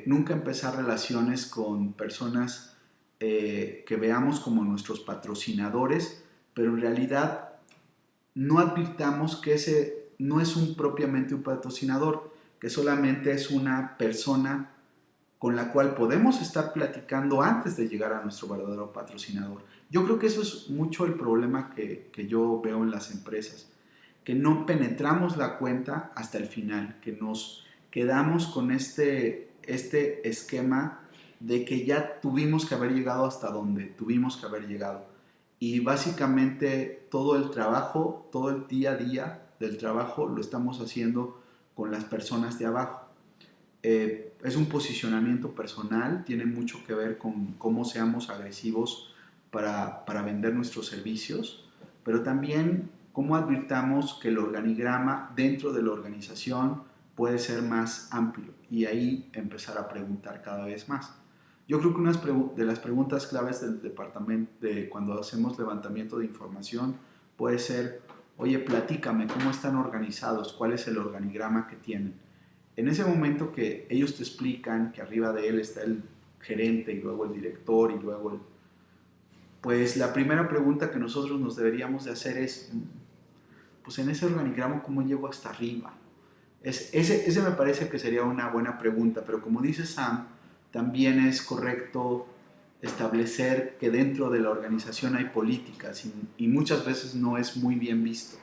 Nunca empezar relaciones con personas que veamos como nuestros patrocinadores, pero en realidad no advirtamos que ese no es propiamente un patrocinador, que solamente es una persona con la cual podemos estar platicando antes de llegar a nuestro verdadero patrocinador. Yo creo que eso es mucho el problema que yo veo en las empresas, que no penetramos la cuenta hasta el final, que nos quedamos con este esquema de que ya tuvimos que haber llegado hasta donde tuvimos que haber llegado. Y básicamente todo el trabajo, todo el día a día del trabajo lo estamos haciendo con las personas de abajo. Es un posicionamiento personal, tiene mucho que ver con cómo seamos agresivos para vender nuestros servicios, pero también cómo advirtamos que el organigrama dentro de la organización puede ser más amplio y ahí empezar a preguntar cada vez más. Yo creo que una de las preguntas claves del departamento, de cuando hacemos levantamiento de información, puede ser, oye, platícame, ¿cómo están organizados? ¿Cuál es el organigrama que tienen? En ese momento que ellos te explican que arriba de él está el gerente y luego el director y luego pues la primera pregunta que nosotros nos deberíamos de hacer es, pues en ese organigrama, ¿cómo llego hasta arriba? Ese me parece que sería una buena pregunta, pero como dice Sam, también es correcto establecer que dentro de la organización hay políticas y muchas veces no es muy bien visto.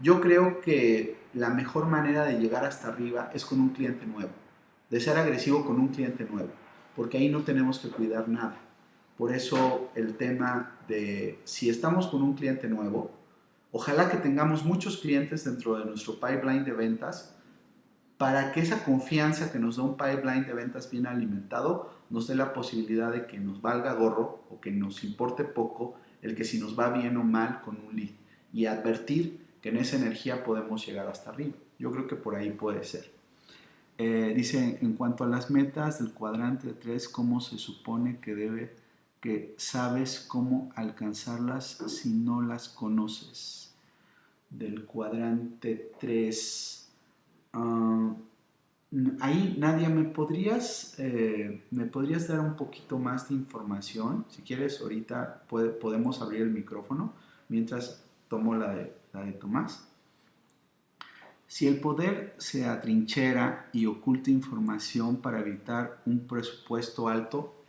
Yo creo que la mejor manera de llegar hasta arriba es con un cliente nuevo, de ser agresivo con un cliente nuevo, porque ahí no tenemos que cuidar nada. Por eso el tema de si estamos con un cliente nuevo, ojalá que tengamos muchos clientes dentro de nuestro pipeline de ventas para que esa confianza que nos da un pipeline de ventas bien alimentado nos dé la posibilidad de que nos valga gorro o que nos importe poco el que si nos va bien o mal con un lead y advertir que en esa energía podemos llegar hasta arriba. Yo creo que por ahí puede ser. Dice, en cuanto a las metas del cuadrante 3, ¿cómo se supone que sabes cómo alcanzarlas si no las conoces? Del cuadrante 3, Ahí, Nadia, ¿me podrías dar un poquito más de información? Si quieres, ahorita podemos abrir el micrófono mientras tomo la de Tomás. Si el poder se atrinchera y oculta información para evitar un presupuesto alto,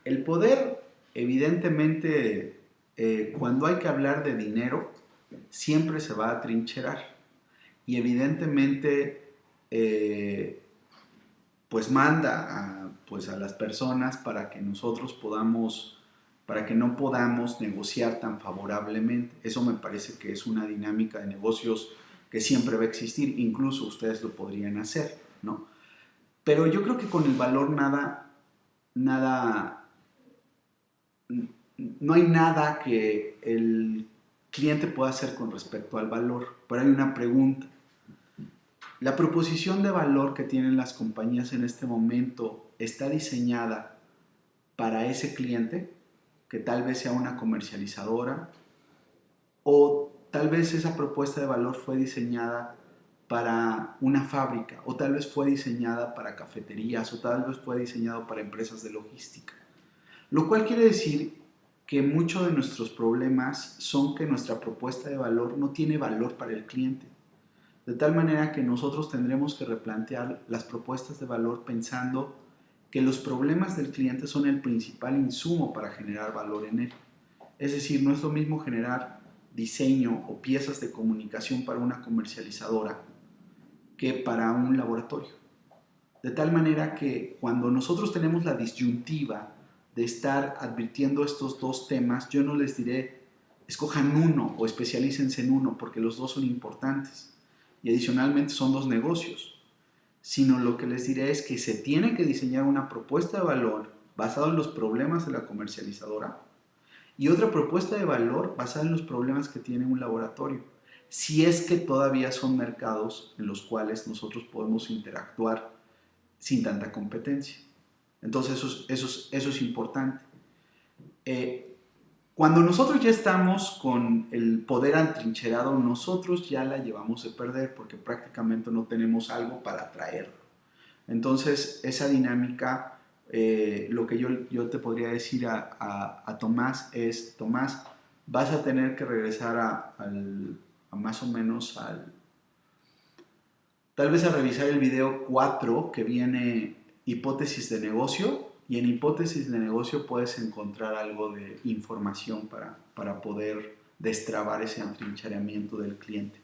el poder, evidentemente, cuando hay que hablar de dinero, siempre se va a atrincherar. Y evidentemente, pues manda pues a las personas para que para que no podamos negociar tan favorablemente. Eso me parece que es una dinámica de negocios que siempre va a existir, incluso ustedes lo podrían hacer, ¿no? Pero yo creo que con el valor nada, no hay nada que el cliente pueda hacer con respecto al valor, pero hay una pregunta. La proposición de valor que tienen las compañías en este momento está diseñada para ese cliente, que tal vez sea una comercializadora, o tal vez esa propuesta de valor fue diseñada para una fábrica, o tal vez fue diseñada para cafeterías, o tal vez fue diseñado para empresas de logística. Lo cual quiere decir que muchos de nuestros problemas son que nuestra propuesta de valor no tiene valor para el cliente. De tal manera que nosotros tendremos que replantear las propuestas de valor pensando que los problemas del cliente son el principal insumo para generar valor en él. Es decir, no es lo mismo generar diseño o piezas de comunicación para una comercializadora que para un laboratorio. De tal manera que cuando nosotros tenemos la disyuntiva de estar advirtiendo estos dos temas, yo no les diré, escojan uno o especialícense en uno, porque los dos son importantes. Y adicionalmente son dos negocios. Sino lo que les diré es que se tiene que diseñar una propuesta de valor basada en los problemas de la comercializadora y otra propuesta de valor basada en los problemas que tiene un laboratorio. Si es que todavía son mercados en los cuales nosotros podemos interactuar sin tanta competencia. Entonces eso es importante. Cuando nosotros ya estamos con el poder atrincherado, nosotros ya la llevamos a perder porque prácticamente no tenemos algo para traerlo. Entonces, esa dinámica, lo que yo te podría decir a Tomás es, Tomás, vas a tener que regresar a más o menos tal vez a revisar el video 4 que viene hipótesis de negocio, y en hipótesis de negocio puedes encontrar algo de información para poder destrabar ese atrincheramiento del cliente.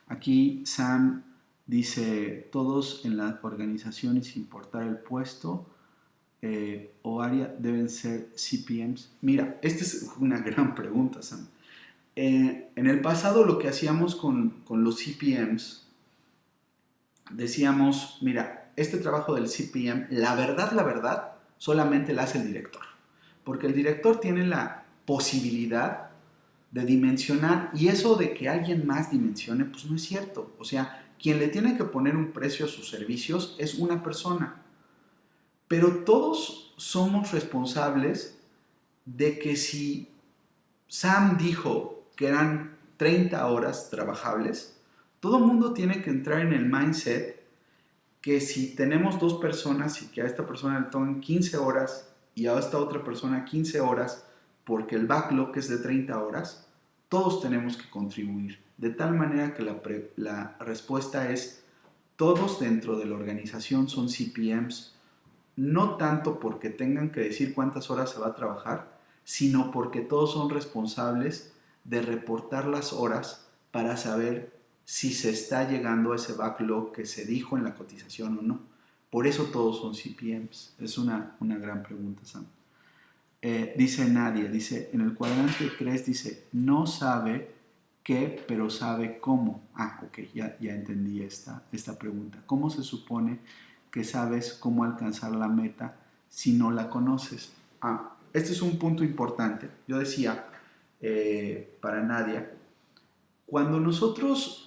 Aquí Sam dice, todos en las organizaciones, sin importar el puesto o área, deben ser CPMs. Mira, esta es una gran pregunta, Sam. En el pasado lo que hacíamos con los CPMs, decíamos, mira, este trabajo del CPM, la verdad, solamente la hace el director. Porque el director tiene la posibilidad de dimensionar, y eso de que alguien más dimensione, pues no es cierto. O sea, quien le tiene que poner un precio a sus servicios es una persona. Pero todos somos responsables de que si Sam dijo que eran 30 horas trabajables, todo el mundo tiene que entrar en el mindset que si tenemos dos personas y que a esta persona le toman 15 horas y a esta otra persona 15 horas, porque el backlog es de 30 horas, todos tenemos que contribuir. De tal manera que la respuesta es, todos dentro de la organización son CPMs, no tanto porque tengan que decir cuántas horas se va a trabajar, sino porque todos son responsables de reportar las horas para saber si se está llegando a ese backlog que se dijo en la cotización o no. Por eso todos son CPMs. Es una gran pregunta, Sam. Dice Nadia, dice, en el cuadrante 3 dice, no sabe qué, pero sabe cómo. Ah, ok, ya entendí esta pregunta. ¿Cómo se supone que sabes cómo alcanzar la meta si no la conoces? Ah, este es un punto importante. Yo decía, para Nadia, cuando nosotros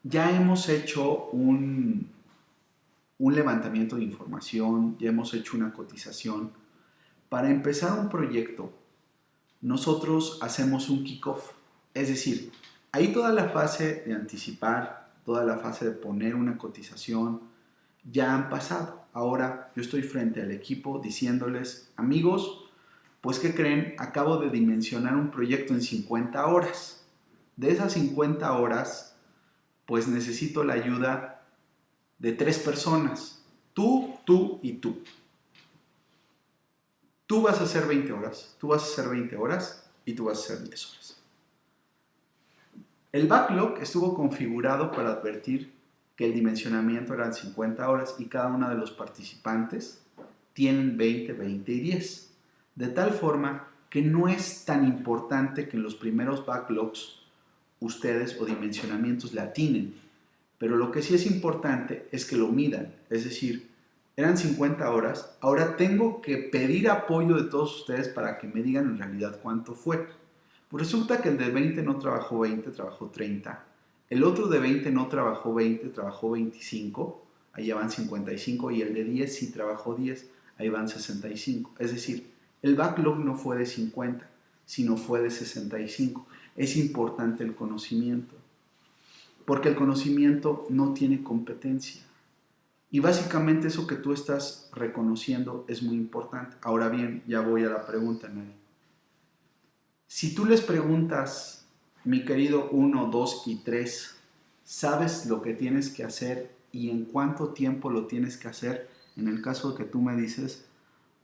ya hemos hecho un levantamiento de información, ya hemos hecho una cotización, para empezar un proyecto, nosotros hacemos un kickoff. Es decir, hay toda la fase de anticipar, toda la fase de poner una cotización, ya han pasado. Ahora yo estoy frente al equipo diciéndoles, amigos, pues ¿qué creen? Acabo de dimensionar un proyecto en 50 horas. De esas 50 horas, pues necesito la ayuda de 3 personas. Tú y tú. Tú vas a hacer 20 horas, tú vas a hacer 20 horas y tú vas a hacer 10 horas. El backlog estuvo configurado para advertir que el dimensionamiento eran 50 horas y cada uno de los participantes tienen 20, 20 y 10. De tal forma que no es tan importante que en los primeros backlogs ustedes o dimensionamientos le atinen, pero lo que sí es importante es que lo midan, es decir, eran 50 horas, ahora tengo que pedir apoyo de todos ustedes para que me digan en realidad cuánto fue. Pues resulta que el de 20 no trabajó 20, trabajó 30. El otro de 20 no trabajó 20, trabajó 25, ahí ya van 55, y el de 10 sí trabajó 10, ahí van 65. Es decir, el backlog no fue de 50, sino fue de 65. Es importante el conocimiento, porque el conocimiento no tiene competencia. Y básicamente eso que tú estás reconociendo es muy importante. Ahora bien, ya voy a la pregunta, Nelly. Si tú les preguntas, mi querido 1, 2 y 3, ¿sabes lo que tienes que hacer y en cuánto tiempo lo tienes que hacer? En el caso de que tú me dices,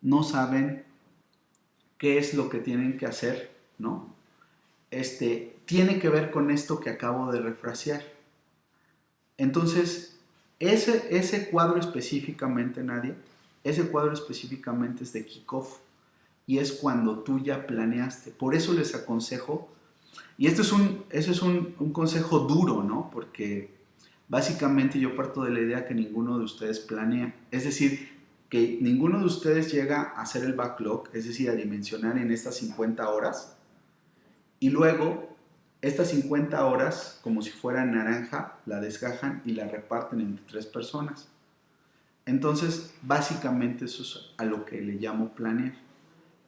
no saben qué es lo que tienen que hacer, ¿no? Tiene que ver con esto que acabo de refrasear. Entonces, ese cuadro específicamente, Nadia, ese cuadro específicamente es de kickoff y es cuando tú ya planeaste. Por eso les aconsejo, y ese es un consejo duro, ¿no? Porque básicamente yo parto de la idea que ninguno de ustedes planea. Es decir, que ninguno de ustedes llega a hacer el backlog, es decir, a dimensionar en estas 50 horas, y luego estas 50 horas, como si fuera naranja, la desgajan y la reparten entre 3 personas. Entonces, básicamente eso es a lo que le llamo planear.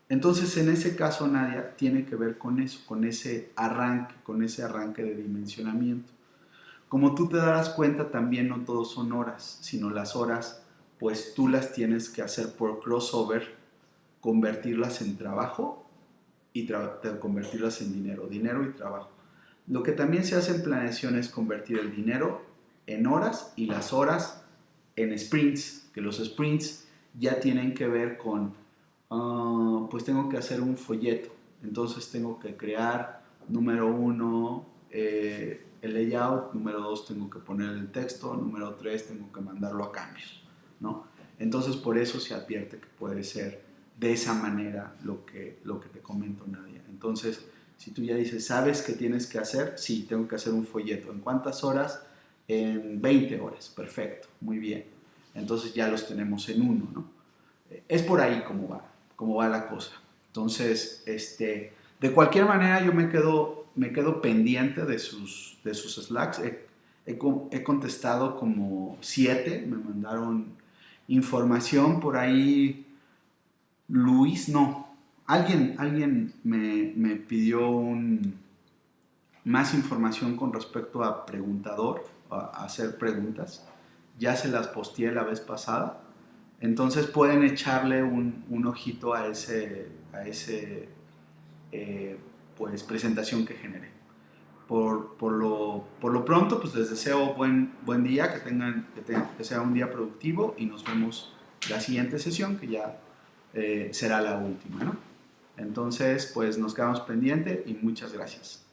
Entonces, en ese caso, Nadia, tiene que ver con eso, con ese arranque de dimensionamiento. Como tú te darás cuenta, también no todos son horas, sino las horas, pues tú las tienes que hacer por crossover, convertirlas en trabajo y convertirlas en dinero, dinero y trabajo. Lo que también se hace en planeación es convertir el dinero en horas y las horas en sprints, que los sprints ya tienen que ver con, pues tengo que hacer un folleto, entonces tengo que crear, número 1, el layout, número 2, tengo que poner el texto, número 3, tengo que mandarlo a cambios, ¿no? Entonces por eso se advierte que puede ser de esa manera lo que te comento, Nadia. Entonces, si tú ya dices, ¿sabes qué tienes que hacer? Sí, tengo que hacer un folleto. ¿En cuántas horas? En 20 horas. Perfecto, muy bien. Entonces ya los tenemos en uno, ¿no? Es por ahí cómo va la cosa. Entonces, de cualquier manera yo me quedo pendiente de sus Slacks. He contestado como 7, me mandaron información por ahí. Luis, no. Alguien me pidió más información con respecto a preguntador, a hacer preguntas. Ya se las posteé la vez pasada. Entonces pueden echarle un ojito a ese pues, presentación que generé. Por lo pronto, pues les deseo buen día, que sea un día productivo y nos vemos la siguiente sesión, que ya será la última, ¿no? Entonces, pues nos quedamos pendientes y muchas gracias.